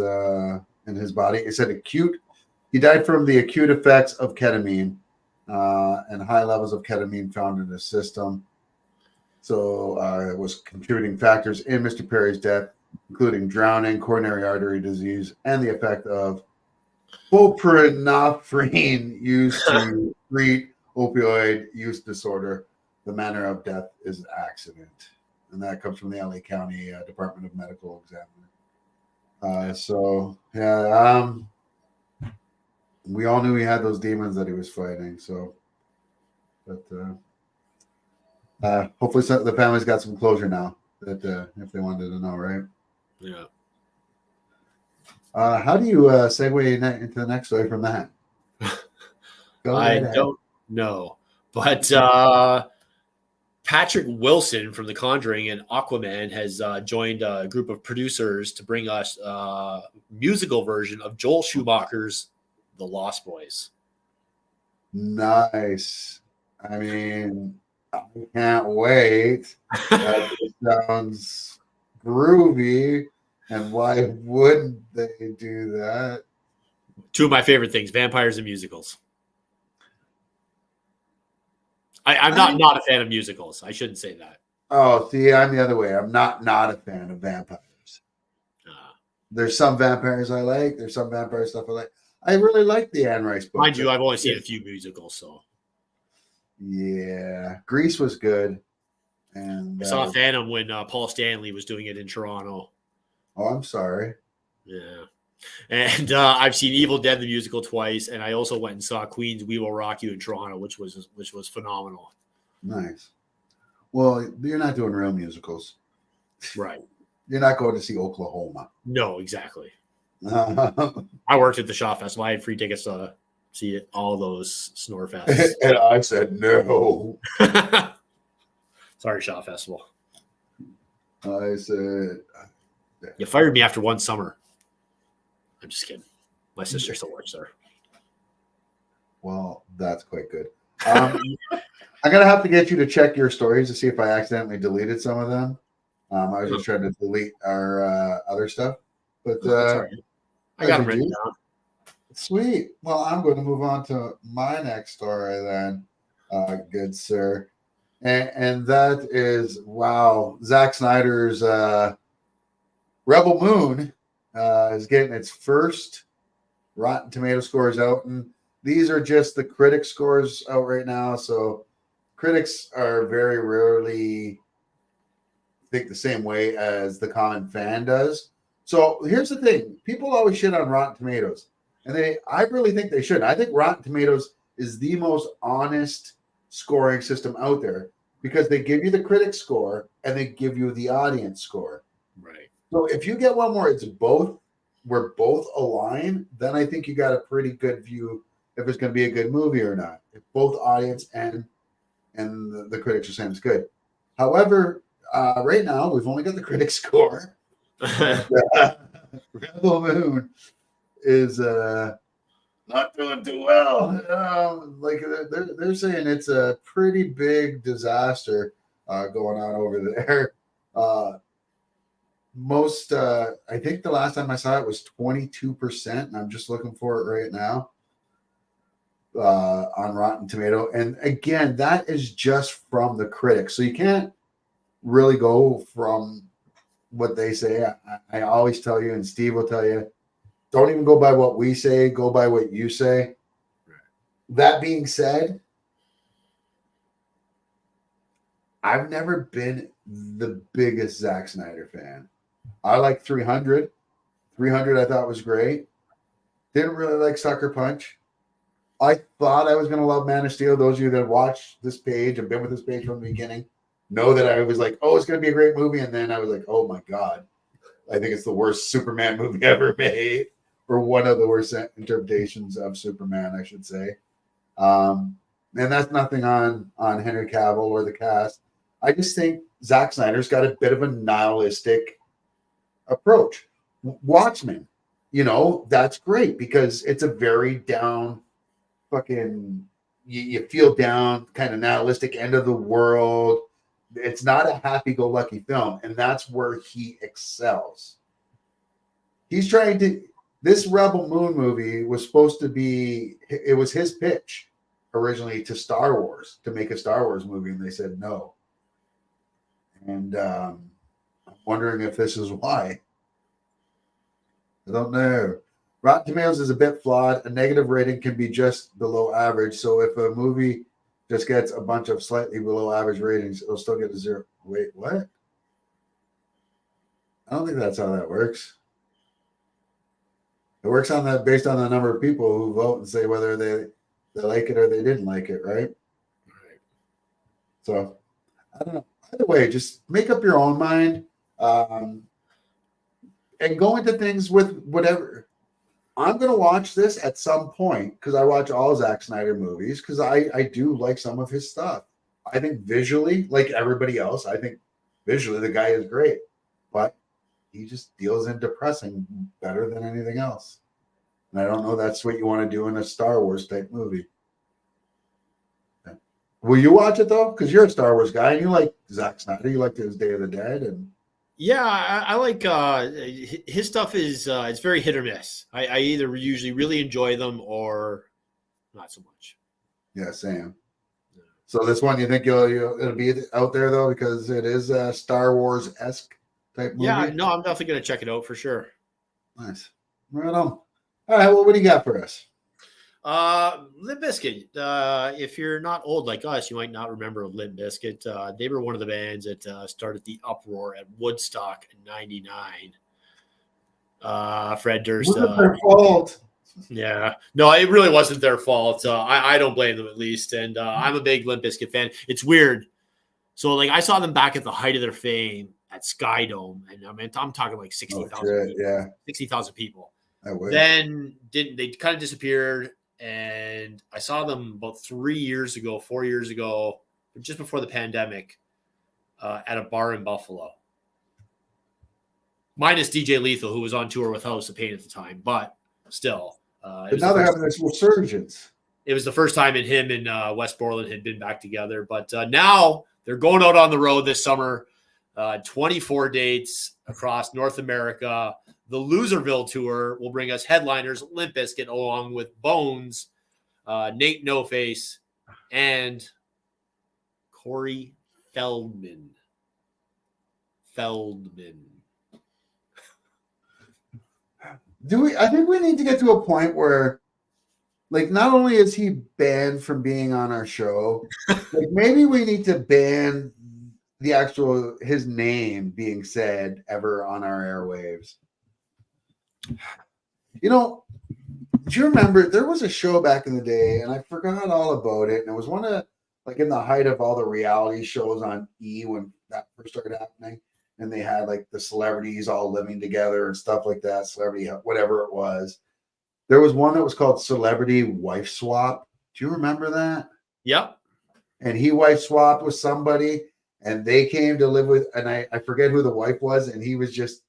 [SPEAKER 3] body. It said acute. He died from the acute effects of ketamine and high levels of ketamine found in his system. So it was contributing factors in Mr. Perry's death, including drowning, coronary artery disease, and the effect of buprenorphine used to treat opioid use disorder. The manner of death is an accident. And that comes from the LA County Department of Medical Examiner. We all knew he had those demons that he was fighting. So, but hopefully the family's got some closure now that if they wanted to know, right?
[SPEAKER 4] Yeah.
[SPEAKER 3] How do you segue into the next story from that?
[SPEAKER 4] I don't know, but Patrick Wilson from The Conjuring and Aquaman has joined a group of producers to bring us a musical version of Joel Schumacher's The Lost Boys.
[SPEAKER 3] Nice. I mean, I can't wait. That sounds groovy. And why wouldn't they do that?
[SPEAKER 4] 2 of my favorite things, vampires and musicals. I'm not a fan of musicals. I shouldn't say that.
[SPEAKER 3] Oh, see, I'm the other way. I'm not a fan of vampires. There's some vampires I like. There's some vampire stuff I like. I really like the Anne Rice book.
[SPEAKER 4] Mind you, I've only seen a few musicals, so
[SPEAKER 3] Yeah, Grease was good, and
[SPEAKER 4] I saw Phantom when Paul Stanley was doing it in Toronto.
[SPEAKER 3] oh, I'm sorry.
[SPEAKER 4] Yeah, and I've seen Evil Dead the musical twice, and I also went and saw Queen's "We Will Rock You" in Toronto, which was phenomenal.
[SPEAKER 3] Nice. Well, you're not doing real musicals.
[SPEAKER 4] Right.
[SPEAKER 3] You're not going to see Oklahoma.
[SPEAKER 4] No, exactly.
[SPEAKER 3] And
[SPEAKER 4] I worked at the Shaw Festival. I had free tickets to see all those snore fests.
[SPEAKER 3] I said no.
[SPEAKER 4] Sorry, Shaw Festival.
[SPEAKER 3] I said
[SPEAKER 4] You fired me after one summer. I'm just kidding. My sister still works there.
[SPEAKER 3] well, that's quite good. I'm gonna have to get you to check your stories to see if I accidentally deleted some of them. I was just trying to delete our other stuff, but
[SPEAKER 4] That's all right. I got them written
[SPEAKER 3] you?
[SPEAKER 4] down.
[SPEAKER 3] Sweet. Well, I'm going to move on to my next story then, good sir, and that is wow. Zack Snyder's Rebel Moon is getting its first Rotten Tomato scores out, and these are just the critic scores out right now. So critics are very rarely think the same way as the common fan does. So here's the thing: people always shit on Rotten Tomatoes, and I really think they should. I think Rotten Tomatoes is the most honest scoring system out there because they give you the critic score and they give you the audience score.
[SPEAKER 4] Right.
[SPEAKER 3] So if you get one where it's both, where both align, then I think you got a pretty good view if it's going to be a good movie or not. If both audience and the critics are saying it's good. However, right now we've only got the critic score. Rebel Moon is not doing too well. Like they're saying it's a pretty big disaster going on over there. I think the last time I saw it was 22%, and I'm just looking for it right now on Rotten Tomato. And again, that is just from the critics, so you can't really go from what they say. I always tell you, and Steve will tell you, don't even go by what we say, go by what you say. That being said, I've never been the biggest Zack Snyder fan. I like 300. 300 I thought was great. Didn't really like Sucker Punch. I thought I was going to love Man of Steel. Those of you that watched this page and been with this page from the beginning know that I was like, oh, it's going to be a great movie. And then I was like, oh my God, I think it's the worst Superman movie ever made, or one of the worst interpretations of Superman, I should say. And that's nothing on Henry Cavill or the cast. I just think Zack Snyder's got a bit of a nihilistic approach. Watchmen, that's great because it's a very down fucking, you feel down, kind of nihilistic, end of the world. It's not a happy-go-lucky film, and that's where he excels. He's trying to. This Rebel Moon movie was supposed to be. It was his pitch originally to Star Wars to make a Star Wars movie, and they said no. And I'm wondering if this is why. I don't know. Rotten Tomatoes is a bit flawed. A negative rating can be just below average. So if a movie just gets a bunch of slightly below average ratings, it'll still get a 0. Wait, what? I don't think that's how that works. It works on that based on the number of people who vote and say whether they like it or they didn't like it, right?
[SPEAKER 4] Right.
[SPEAKER 3] So I don't know. Either way, just make up your own mind and go into things with whatever. I'm going to watch this at some point because I watch all Zack Snyder movies because I do like some of his stuff. I think visually, like everybody else, I think visually the guy is great, but he just deals in depressing better than anything else. And I don't know that's what you want to do in a Star Wars type movie. Okay. Will you watch it though? Because you're a Star Wars guy and you like Zack Snyder. You like his Day of the Dead and.
[SPEAKER 4] Yeah, I like his stuff is it's very hit or miss. I either usually really enjoy them or not so much.
[SPEAKER 3] Yeah, same. So this one, you think it'll be out there though because it is a Star Wars-esque type movie?
[SPEAKER 4] Yeah, no, I'm definitely gonna check it out for sure.
[SPEAKER 3] Nice. Right on. All right. Well, what do you got for us?
[SPEAKER 4] Limp Bizkit. If you're not old like us, you might not remember Limp Bizkit. They were one of the bands that started the uproar at Woodstock in '99. Fred Durst.
[SPEAKER 3] Wasn't their fault.
[SPEAKER 4] Yeah, no, it really wasn't their fault. I don't blame them, at least. And I'm a big Limp Bizkit fan. It's weird. So, like, I saw them back at the height of their fame at Skydome, and I mean, I'm talking like 60,000 people.
[SPEAKER 3] Yeah.
[SPEAKER 4] 60,000 people.
[SPEAKER 3] I wish.
[SPEAKER 4] Then they kind of disappeared, and I saw them about 4 years ago, just before the pandemic, at a bar in Buffalo. Minus DJ Lethal, who was on tour with House of Pain at the time, but still.
[SPEAKER 3] But now they're having this resurgence.
[SPEAKER 4] It was the first time in him and Wes Borland had been back together. But now they're going out on the road this summer, 24 dates across North America. The Loserville tour will bring us headliners Limp Bizkit along with Bones, Nate No Face, and Corey Feldman.
[SPEAKER 3] I think we need to get to a point where, like, not only is he banned from being on our show, like maybe we need to ban his name being said ever on our airwaves. You know, do you remember there was a show back in the day, and I forgot all about it, and it was one of, like, in the height of all the reality shows on E when that first started happening. And they had like the celebrities all living together and stuff like that. Celebrity, whatever it was. There was one that was called Celebrity Wife Swap. Do you remember that?
[SPEAKER 4] Yep.
[SPEAKER 3] And he wife swapped with somebody, and they came to live with, and I forget who the wife was, and he was just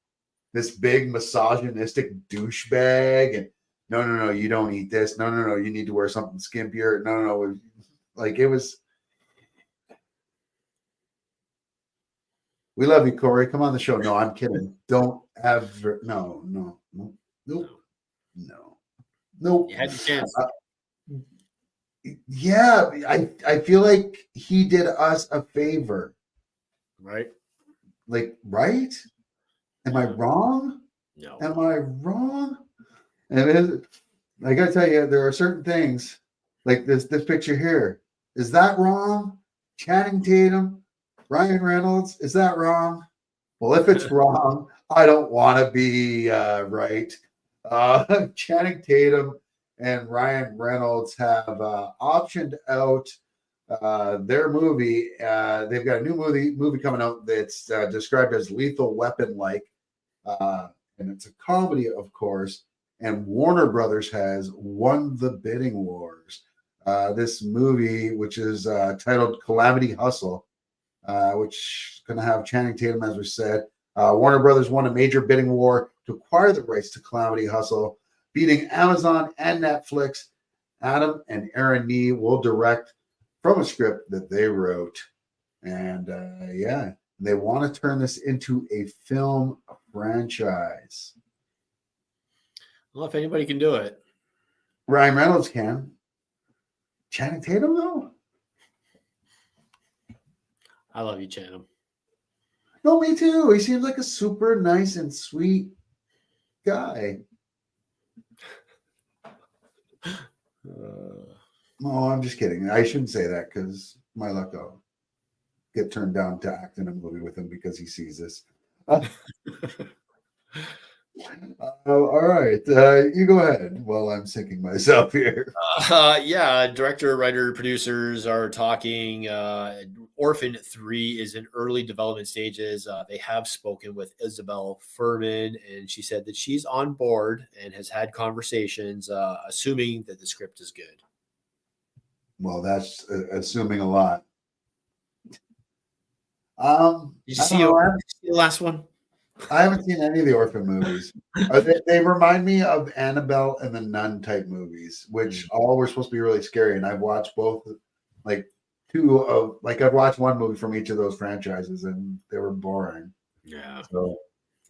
[SPEAKER 3] this big misogynistic douchebag. And no, you don't eat this. No, you need to wear something skimpier. No. Like, it was. We love you, Corey. Come on the show. No, I'm kidding. Don't ever. No. Nope.
[SPEAKER 4] You had your chance.
[SPEAKER 3] Yeah, I feel like he did us a favor.
[SPEAKER 4] Right?
[SPEAKER 3] Like, right? Am I wrong?
[SPEAKER 4] No.
[SPEAKER 3] Am I wrong? And I gotta tell you, there are certain things like this picture here. Is that wrong? Channing Tatum, Ryan Reynolds, is that wrong? Well, if it's wrong, I don't want to be right. Channing Tatum and Ryan Reynolds have optioned out their movie. They've got a new movie coming out that's described as Lethal Weapon-like, and it's a comedy, of course. And Warner Brothers has won the bidding wars. This movie, which is titled Calamity Hustle, which is going to have Channing Tatum, as we said. Warner Brothers won a major bidding war to acquire the rights to Calamity Hustle, beating Amazon and Netflix. Adam and Aaron Nee will direct from a script that they wrote. And they want to turn this into a film franchise.
[SPEAKER 4] Well, if anybody can do it.
[SPEAKER 3] Ryan Reynolds can. Channing Tatum, though?
[SPEAKER 4] I love you, Channing.
[SPEAKER 3] No, me too. He seems like a super nice and sweet guy. No, I'm just kidding. I shouldn't say that because my luck, I'll get turned down to act in a movie with him because he sees this. All right. You go ahead while I'm sinking myself here.
[SPEAKER 4] Director, writer, producers are talking. Orphan 3 is in early development stages. They have spoken with Isabel Furman, and she said that she's on board and has had conversations, assuming that the script is good.
[SPEAKER 3] Well, that's assuming a lot.
[SPEAKER 4] Did you see the last one?
[SPEAKER 3] I haven't seen any of the Orphan movies. They remind me of Annabelle and the Nun type movies, which all were supposed to be really scary. And I've watched both, I've watched one movie from each of those franchises, and they were boring.
[SPEAKER 4] Yeah.
[SPEAKER 3] So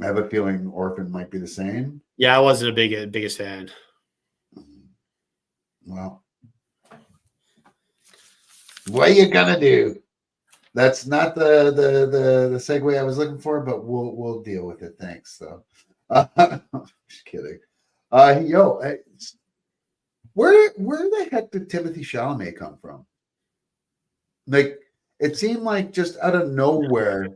[SPEAKER 3] I have a feeling Orphan might be the same.
[SPEAKER 4] Yeah, I wasn't a biggest fan.
[SPEAKER 3] Well, what are you gonna do? That's not the segue I was looking for, but we'll deal with it. Thanks, though. Just kidding. Where the heck did Timothy Chalamet come from? Like, it seemed like just out of nowhere.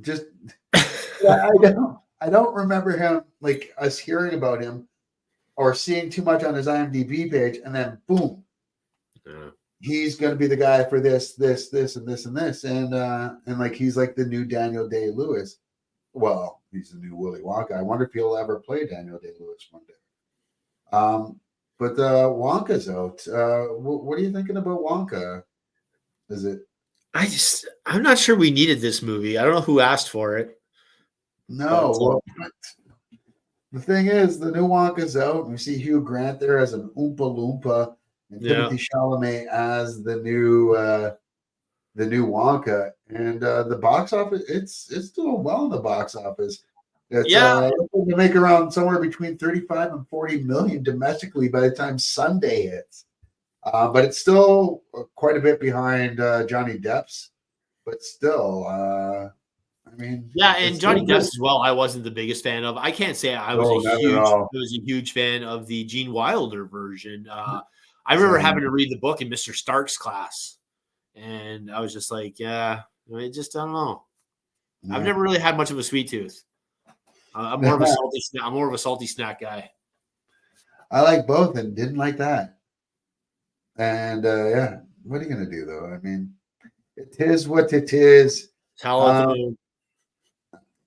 [SPEAKER 3] Just I don't remember him, like, us hearing about him or seeing too much on his IMDb page, and then boom, he's going to be the guy for this, and this, and this, and like he's like the new Daniel Day-Lewis. Well, he's the new Willy Wonka. I wonder if he'll ever play Daniel Day-Lewis one day. But Wonka's out. What are you thinking about Wonka? Is it?
[SPEAKER 4] I'm not sure we needed this movie. I don't know who asked for it.
[SPEAKER 3] No. The thing is, the new Wonka's out. We see Hugh Grant there as an Oompa Loompa, and Timothy Chalamet as the new Wonka. And the box office, it's doing well in the box office. It's to make around somewhere between 35 and 40 million domestically by the time Sunday hits. But it's still quite a bit behind Johnny Depp's. But still, I mean,
[SPEAKER 4] and Johnny Depp as well. I wasn't the biggest fan of. I can't say I was a huge fan of the Gene Wilder version. I remember having to read the book in Mr. Stark's class, and I was just like, I don't know. Yeah. I've never really had much of a sweet tooth. I'm more of a salty snack guy.
[SPEAKER 3] I like both and didn't like that. And what are you gonna do though? I mean, it is what it is.
[SPEAKER 4] Howl at the moon.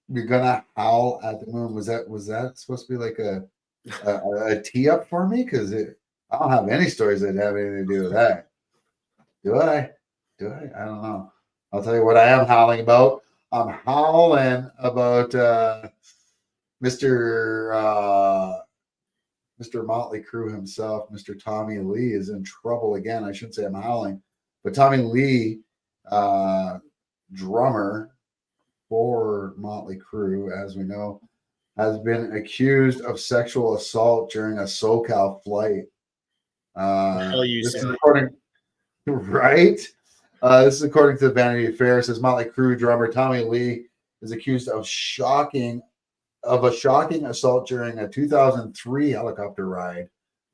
[SPEAKER 3] You're gonna howl at the moon. Was that supposed to be like a tee up for me? Because I don't have any stories that have anything to do with that. Do I? I don't know. I'll tell you what I am howling about. I'm howling about Mr. Motley Crue himself, Mr. Tommy Lee, is in trouble again. I shouldn't say I'm howling, but Tommy Lee, drummer for Motley Crue, as we know, has been accused of sexual assault during a SoCal flight. This is according to Vanity Fair. It says Motley Crue drummer Tommy Lee is accused of a shocking assault during a 2003 helicopter ride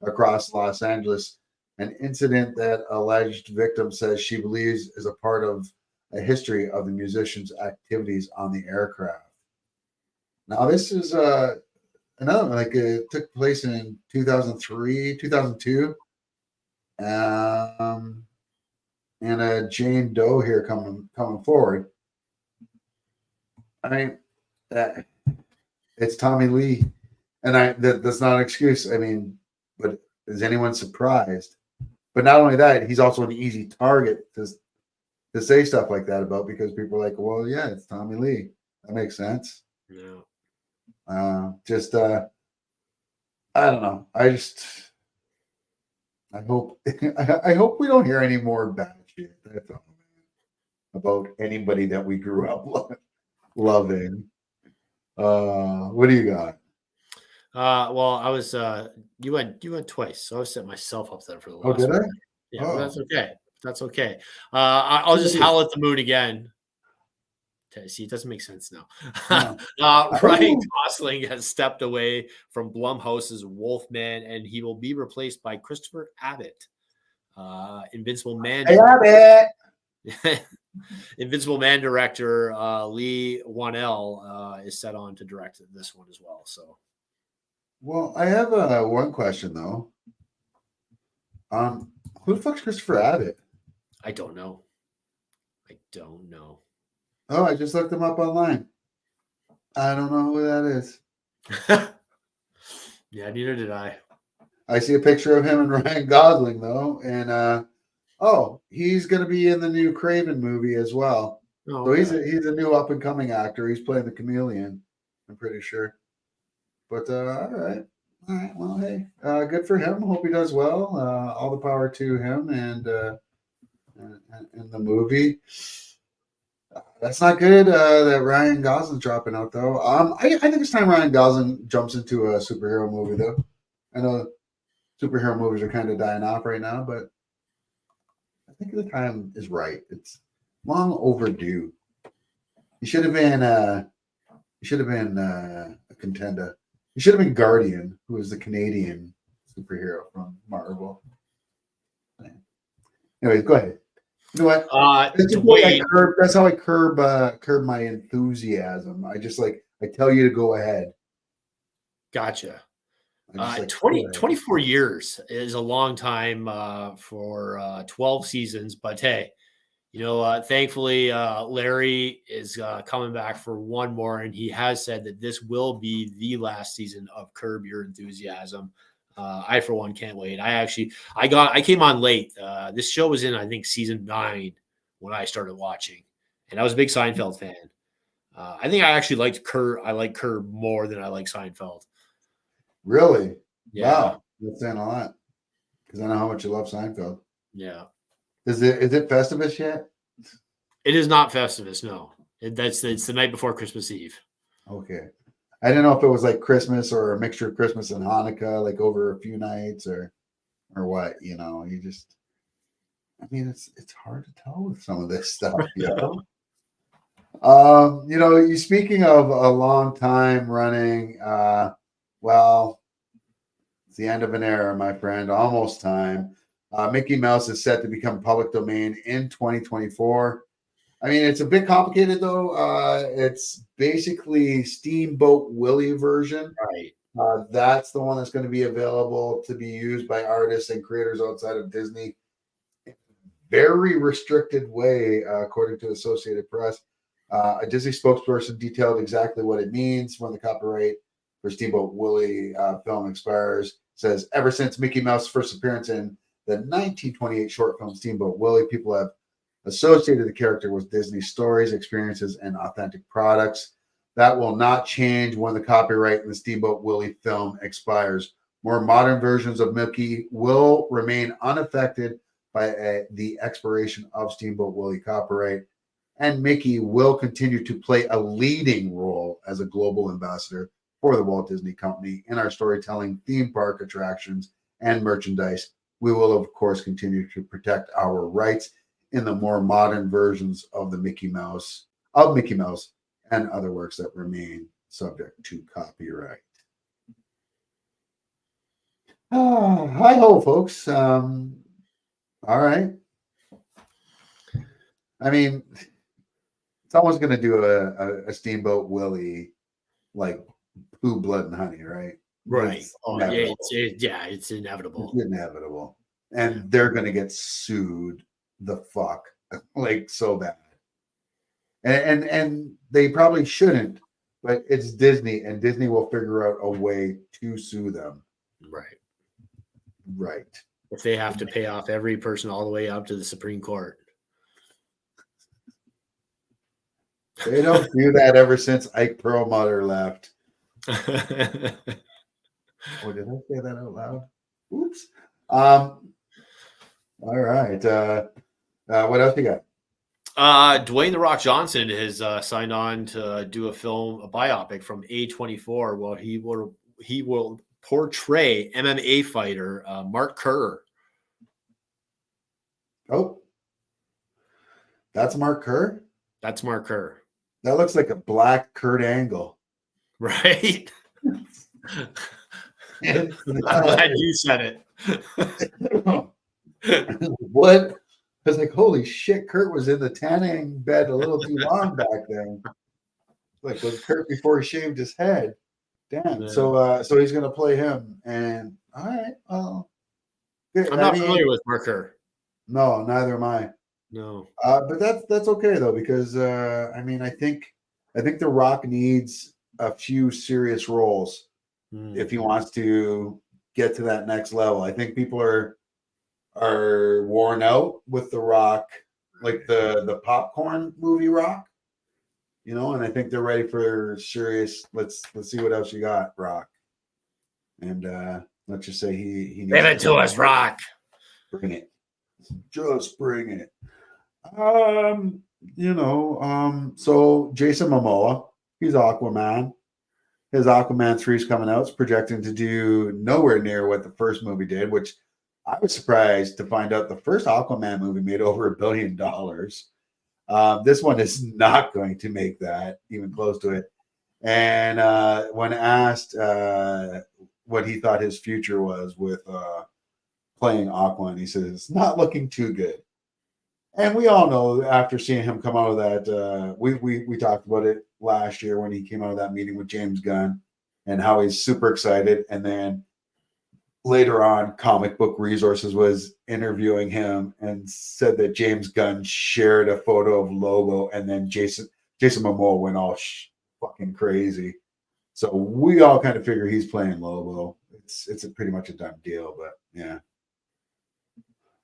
[SPEAKER 3] across Los Angeles, an incident that alleged victim says she believes is a part of a history of the musician's activities on the aircraft. Now, this is another, like, it took place in 2003, 2002. And Jane Doe here coming forward. I mean, it's Tommy Lee, and that's not an excuse. I mean, but is anyone surprised? But not only that, he's also an easy target to say stuff like that about, because people are like, well, yeah, it's Tommy Lee. That makes sense.
[SPEAKER 4] Yeah.
[SPEAKER 3] I don't know. I hope we don't hear any more bad shit. That's all, about anybody that we grew up loving. What do you got?
[SPEAKER 4] Well, I was you went twice, so I was setting myself up there for the last
[SPEAKER 3] did
[SPEAKER 4] one.
[SPEAKER 3] I?
[SPEAKER 4] Yeah, but that's okay. I'll just howl at the moon again. See, it doesn't make sense now. Ryan Gosling has stepped away from Blumhouse's Wolfman, and he will be replaced by Christopher Abbott. Invincible Man.
[SPEAKER 3] Hey, Abbott.
[SPEAKER 4] Invincible Man director Lee Wanell is set on to direct this one as well. So,
[SPEAKER 3] well, I have one question though. Who the fuck's Christopher Abbott?
[SPEAKER 4] I don't know.
[SPEAKER 3] Oh, I just looked him up online. I don't know who that is.
[SPEAKER 4] Yeah, neither did I.
[SPEAKER 3] I see a picture of him and Ryan Gosling though, and he's going to be in the new Craven movie as well. Oh, so he's a new up and coming actor. He's playing the chameleon, I'm pretty sure. But all right. Well, hey, good for him. Hope he does well. All the power to him and the movie. That's not good that Ryan Gosling's dropping out, though. I think it's time Ryan Gosling jumps into a superhero movie, though. I know superhero movies are kind of dying off right now, but I think the time is right. It's long overdue. He should have been a contender. He should have been Guardian, who is the Canadian superhero from Marvel. Anyways, go ahead. You know what?
[SPEAKER 4] Dwayne,
[SPEAKER 3] That's how I curb my enthusiasm. I tell you to go ahead.
[SPEAKER 4] gotcha.
[SPEAKER 3] I'm just
[SPEAKER 4] 24 years is a long time for 12 seasons, but hey, thankfully Larry is coming back for one more, and he has said that this will be the last season of Curb Your Enthusiasm. I for one can't wait. I came on late. This show was in, I think, season 9 when I started watching, and I was a big Seinfeld fan. I think I actually liked Curb. I like Curb more than I like Seinfeld.
[SPEAKER 3] Really?
[SPEAKER 4] Yeah.
[SPEAKER 3] Wow. That's saying a lot. Because I know how much you love Seinfeld.
[SPEAKER 4] Yeah.
[SPEAKER 3] Is it Festivus yet?
[SPEAKER 4] It is not Festivus, no. It's the night before Christmas Eve.
[SPEAKER 3] Okay. I didn't know if it was like Christmas or a mixture of Christmas and Hanukkah, like over a few nights or what, it's hard to tell with some of this stuff, you speaking of a long time running, it's the end of an era, my friend, almost time. Mickey Mouse is set to become public domain in 2024. I mean, it's a bit complicated though. It's basically Steamboat Willie version.
[SPEAKER 4] Right.
[SPEAKER 3] That's the one that's going to be available to be used by artists and creators outside of Disney. Very restricted way, according to Associated Press. A Disney spokesperson detailed exactly what it means when the copyright for Steamboat Willie film expires. Says, ever since Mickey Mouse's first appearance in the 1928 short film Steamboat Willie, people have associated the character with Disney stories, experiences, and authentic products. That will not change when the copyright in the Steamboat Willie film expires. More modern versions of Mickey will remain unaffected by the expiration of Steamboat Willie copyright, and Mickey will continue to play a leading role as a global ambassador for the Walt Disney Company in our storytelling, theme park attractions, and merchandise. We will, of course, continue to protect our rights in the more modern versions of Mickey Mouse, and other works that remain subject to copyright. Hi ho, folks. All right. I mean, someone's going to do a Steamboat Willie, like Pooh, Blood, and Honey, right?
[SPEAKER 4] Right.
[SPEAKER 3] It's
[SPEAKER 4] it's inevitable.
[SPEAKER 3] It's inevitable. And they're going to get sued the fuck, like so bad. And they probably shouldn't, but it's Disney, and Disney will figure out a way to sue them. Right.
[SPEAKER 4] If they have to pay off every person all the way up to the Supreme Court.
[SPEAKER 3] They don't do that ever since Ike Perlmutter left. Oh, did I say that out loud? Oops. All right. What else you got?
[SPEAKER 4] Dwayne "The Rock" Johnson has signed on to do a biopic from A24. Well, he will portray MMA fighter Mark Kerr.
[SPEAKER 3] Oh, that's Mark Kerr?
[SPEAKER 4] That's Mark Kerr.
[SPEAKER 3] That looks like a black Kurt Angle.
[SPEAKER 4] Right? I'm glad you said it.
[SPEAKER 3] What? I was like, holy shit, Kurt was in the tanning bed a little too long back then. Like, was Kurt before he shaved his head? Damn. Yeah. So he's gonna play him. And all right, well,
[SPEAKER 4] I'm not familiar with Mark Kerr.
[SPEAKER 3] No, neither am I.
[SPEAKER 4] No.
[SPEAKER 3] But that's okay though, because I think The Rock needs a few serious roles if he wants to get to that next level. I think people are worn out with The Rock, like the popcorn movie Rock, and I think they're ready for serious. Let's see what else you got, Rock. And let's just say he needs
[SPEAKER 4] give it to us, Rock.
[SPEAKER 3] Bring it. Just bring it. So Jason Momoa, he's Aquaman. His Aquaman 3 is coming out. It's projecting to do nowhere near what the first movie did, which I was surprised to find out the first Aquaman movie made over $1 billion. This one is not going to make that, even close to it. And when asked what he thought his future was with playing Aquaman, he says it's not looking too good. And we all know after seeing him come out of that, we talked about it last year when he came out of that meeting with James Gunn and how he's super excited. And then later on, Comic Book Resources was interviewing him and said that James Gunn shared a photo of Lobo, and then Jason Momoa went all fucking crazy. So we all kind of figure he's playing Lobo. It's pretty much a done deal, but yeah.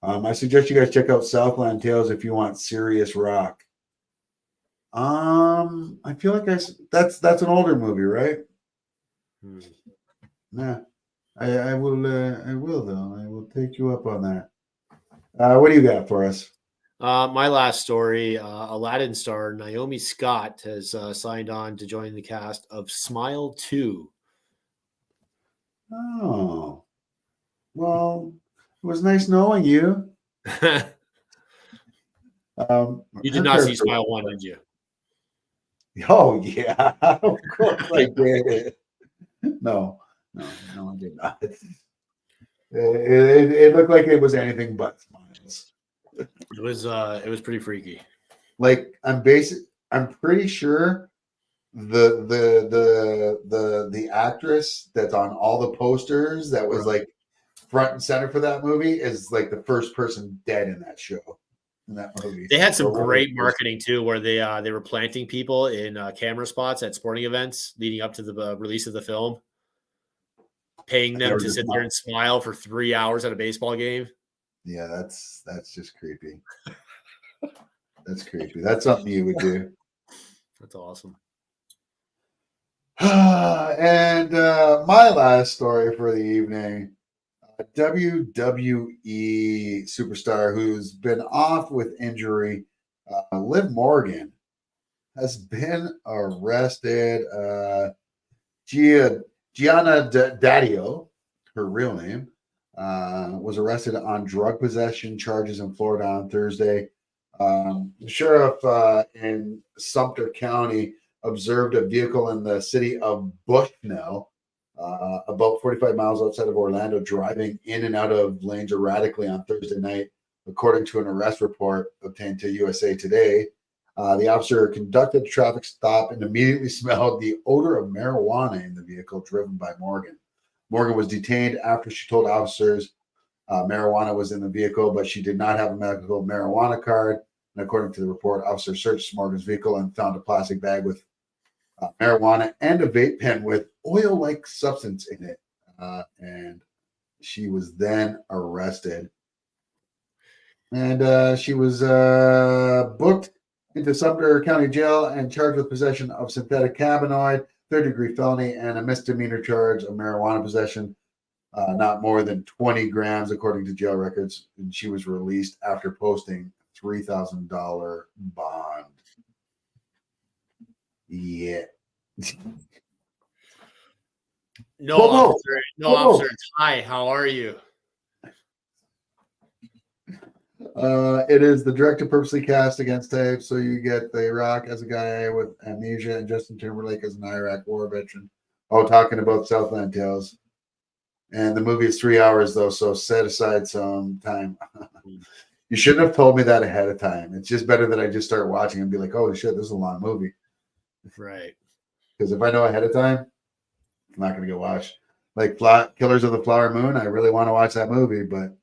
[SPEAKER 3] I suggest you guys check out Southland Tales if you want serious rock. I feel like that's an older movie, right? Yeah. I will though. I will take you up on that. What do you got for us?
[SPEAKER 4] My last story, Aladdin star Naomi Scott has signed on to join the cast of Smile 2.
[SPEAKER 3] Oh, well, it was nice knowing you.
[SPEAKER 4] You did not see Smile 1, did you?
[SPEAKER 3] Oh, yeah. Of course I did. No, I did not. It looked like it was anything but smiles.
[SPEAKER 4] It was pretty freaky.
[SPEAKER 3] Like I'm pretty sure the actress that's on all the posters that was like front and center for that movie is like the first person dead in that show. In that movie.
[SPEAKER 4] They had some great marketing too, where they were planting people in camera spots at sporting events leading up to the release of the film, paying them to sit there and smile for 3 hours at a baseball game.
[SPEAKER 3] Yeah, that's just creepy. That's creepy. That's something you would do.
[SPEAKER 4] That's awesome.
[SPEAKER 3] And my last story for the evening. WWE superstar who's been off with injury, Liv Morgan, has been arrested. Gianna Daddio, her real name, was arrested on drug possession charges in Florida on Thursday. The sheriff in Sumter County observed a vehicle in the city of Bushnell, about 45 miles outside of Orlando, driving in and out of lanes erratically on Thursday night, according to an arrest report obtained to USA Today. The officer conducted a traffic stop and immediately smelled the odor of marijuana in the vehicle driven by Morgan. Morgan was detained after she told officers marijuana was in the vehicle, but she did not have a medical marijuana card. And according to the report, officers searched Morgan's vehicle and found a plastic bag with marijuana and a vape pen with oil-like substance in it. And she was then arrested. And she was booked into Sumter County Jail and charged with possession of synthetic cannabinoid, third-degree felony, and a misdemeanor charge of marijuana possession, not more than 20 grams, according to jail records. And she was released after posting a $3,000 bond. Yeah.
[SPEAKER 4] Officer. Hi, how are you?
[SPEAKER 3] It is the director purposely cast against type, so you get The Rock as a guy with amnesia and Justin Timberlake as an Iraq war veteran. Oh, talking about Southland Tales. And the movie is 3 hours, though, so set aside some time. You shouldn't have told me that ahead of time. It's just better that I just start watching and be like, holy shit, this is a long movie.
[SPEAKER 4] Right.
[SPEAKER 3] Because if I know ahead of time, I'm not going to go watch. Like Killers of the Flower Moon, I really want to watch that movie, but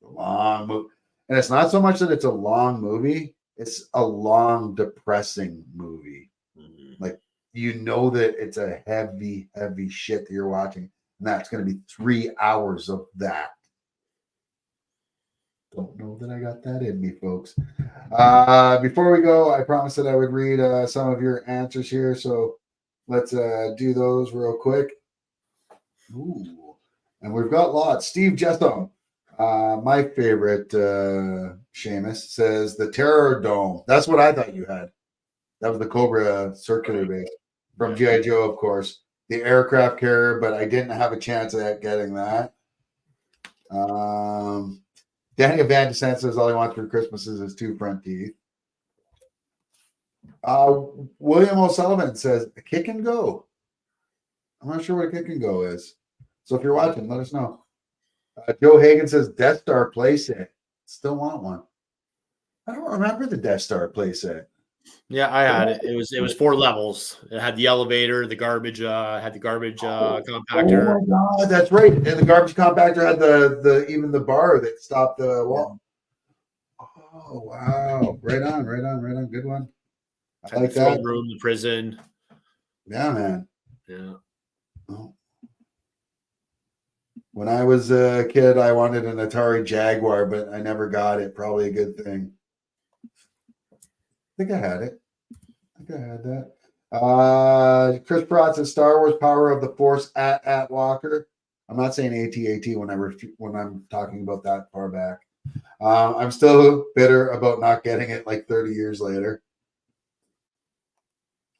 [SPEAKER 3] a long movie. And it's not so much that it's a long movie, it's a long, depressing movie. Mm-hmm. Like, you know that it's a heavy, heavy shit that you're watching. And that's going to be 3 hours of that. Don't know that I got that in me, folks. Before we go, I promised that I would read some of your answers here. So let's do those real quick. Ooh. And we've got lots. Steve Jessam, my favorite Seamus, says the Terror Dome. That's what I thought you had. That was the Cobra circular base from G.I. Joe, of course. The aircraft carrier, but I didn't have a chance at getting that. Daniel Van de Sant says all he wants for Christmas is his 2 front teeth. William O'Sullivan says kick and go. I'm not sure what a kick and go is. So if you're watching, let us know. Joe Hagan says Death Star playset. Still want one. I don't remember the Death Star playset.
[SPEAKER 4] Yeah, I had it. It was 4 levels. It had the elevator, the garbage, compactor.
[SPEAKER 3] Oh my god, that's right. And the garbage compactor had the even the bar that stopped the wall. Oh wow. Right on. Good one. I
[SPEAKER 4] Had
[SPEAKER 3] like
[SPEAKER 4] the throne
[SPEAKER 3] that.
[SPEAKER 4] room, the prison.
[SPEAKER 3] Yeah, man.
[SPEAKER 4] Yeah.
[SPEAKER 3] Oh. When I was a kid, I wanted an Atari Jaguar, but I never got it. Probably a good thing. I think I had it. I think I had that. Chris Pratt says Star Wars Power of the Force at Walker. I'm not saying AT-AT when I'm talking about that far back. I'm still bitter about not getting it like 30 years later.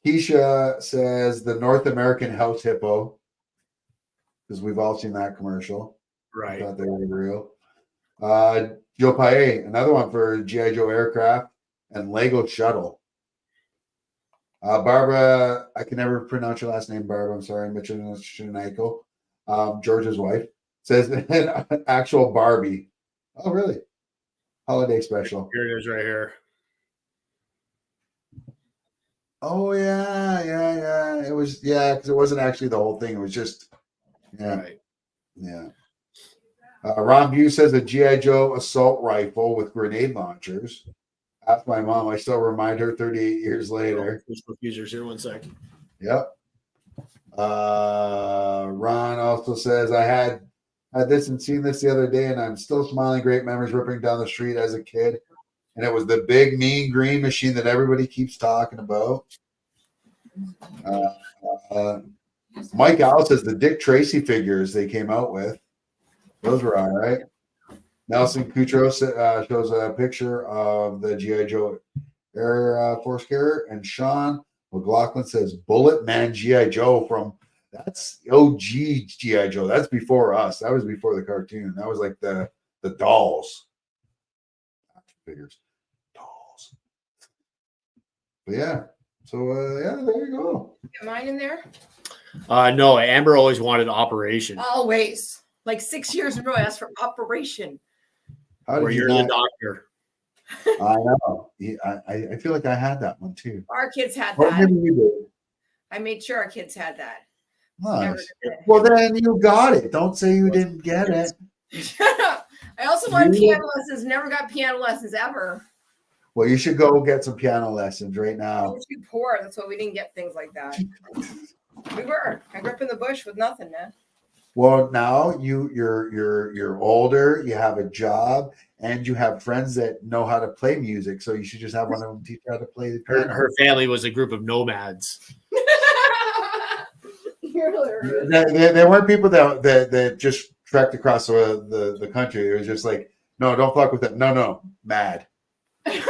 [SPEAKER 3] Keisha says the North American House Hippo, because we've all seen that commercial.
[SPEAKER 4] Right.
[SPEAKER 3] I thought they were real. Joe Paye, another one for G.I. Joe Aircraft and Lego Shuttle. Barbara, I can never pronounce your last name, Barbara. I'm sorry, Michinoiko. George's wife says an actual Barbie. Oh, really? Holiday special.
[SPEAKER 4] Here it is right here.
[SPEAKER 3] Oh yeah. It was because it wasn't actually the whole thing. It was just
[SPEAKER 4] Right.
[SPEAKER 3] Yeah. Ron Buse says a G.I. Joe assault rifle with grenade launchers. Ask my mom. I still remind her 38 years later.
[SPEAKER 4] Facebook users here, 1 second.
[SPEAKER 3] Yep. Ron also says I had this and seen this the other day, and I'm still smiling. Great memories ripping down the street as a kid. And it was the big mean green machine that everybody keeps talking about. Mike Al says the Dick Tracy figures they came out with. Those were all right. Nelson Kutro shows a picture of the G.I. Joe Air Force carrier. And Sean McLaughlin says Bullet Man G.I. Joe that's OG G.I. Joe. That's before us. That was before the cartoon. That was like the dolls. Figures. Dolls. But yeah. So there you go.
[SPEAKER 5] Get mine in there?
[SPEAKER 4] No, Amber always wanted Operation.
[SPEAKER 5] Always. Like 6 years in a row, I asked for Operation.
[SPEAKER 4] Where you're the doctor.
[SPEAKER 3] I know. I feel like I had that one too.
[SPEAKER 5] Our kids had
[SPEAKER 3] Or
[SPEAKER 5] that.
[SPEAKER 3] maybe you did.
[SPEAKER 5] I made sure our kids had that.
[SPEAKER 3] Nice. Well, then you got it. Don't say you didn't get it.
[SPEAKER 5] I also wanted piano lessons. Never got piano lessons ever.
[SPEAKER 3] Well, you should go get some piano lessons right now.
[SPEAKER 5] We're too poor. That's why we didn't get things like that. We were. I grew up in the bush with nothing, man.
[SPEAKER 3] Well, now you're older. You have a job, and you have friends that know how to play music. So you should just have one of them teach you how to play the piano.
[SPEAKER 4] Her family was a group of nomads.
[SPEAKER 3] They weren't people that just trekked across the country. It was just like, no, don't fuck with it. No, mad.
[SPEAKER 5] It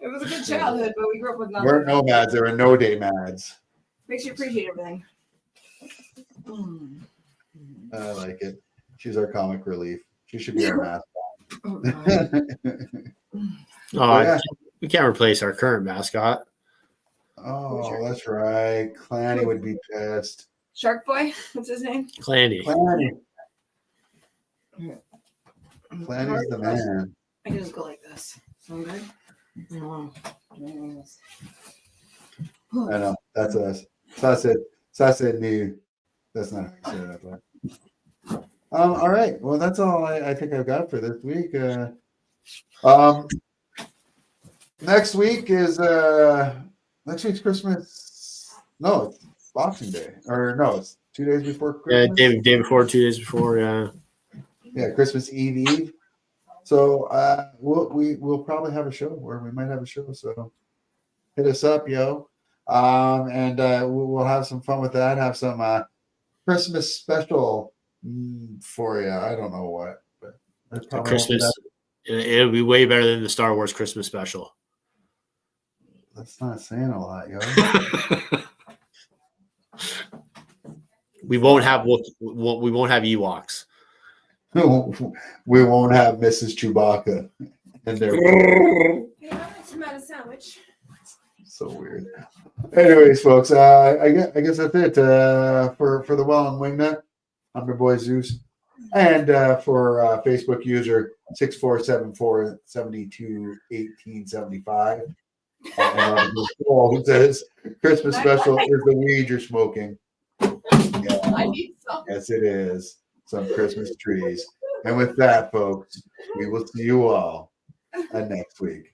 [SPEAKER 5] was a good childhood, but we grew up with nothing.
[SPEAKER 3] We're nomads. They were no-day mads.
[SPEAKER 5] Makes you appreciate everything.
[SPEAKER 3] I like it. She's our comic relief. She should be our mascot.
[SPEAKER 4] We can't replace our current mascot.
[SPEAKER 3] Oh, that's right. Clanny would be pissed.
[SPEAKER 5] Shark Boy? What's his name?
[SPEAKER 4] Clanny.
[SPEAKER 3] Clanny's the man.
[SPEAKER 5] I can just go like this. So good.
[SPEAKER 3] I know. That's us. Sasset knew. That's not how you say that. But. All right. Well, that's all I think I've got for this week. Next week is next week's Christmas. No, it's Boxing Day. Or no, it's 2 days before Christmas.
[SPEAKER 4] Yeah, day before, 2 days before. Yeah.
[SPEAKER 3] Yeah, Christmas Eve. So we'll probably have a show, or we might have a show. So hit us up, yo. And we'll have some fun with that. Have some Christmas special for you. I don't know what, but that's probably
[SPEAKER 4] Christmas. It'll be way better than the Star Wars Christmas special.
[SPEAKER 3] That's not saying a lot, yo.
[SPEAKER 4] We won't have Ewoks.
[SPEAKER 3] We won't have Mrs. Chewbacca. And they're
[SPEAKER 5] Yeah, tomato sandwich.
[SPEAKER 3] so weird. Anyways, folks, I guess that's it for the Wellandwingnut. I'm your boy Zeus, and for Facebook user 6474721875. Who says Christmas special is the weed you're smoking? Yeah,
[SPEAKER 5] I need some.
[SPEAKER 3] yes, it is. Some Christmas trees. And with that, folks, we will see you all next week.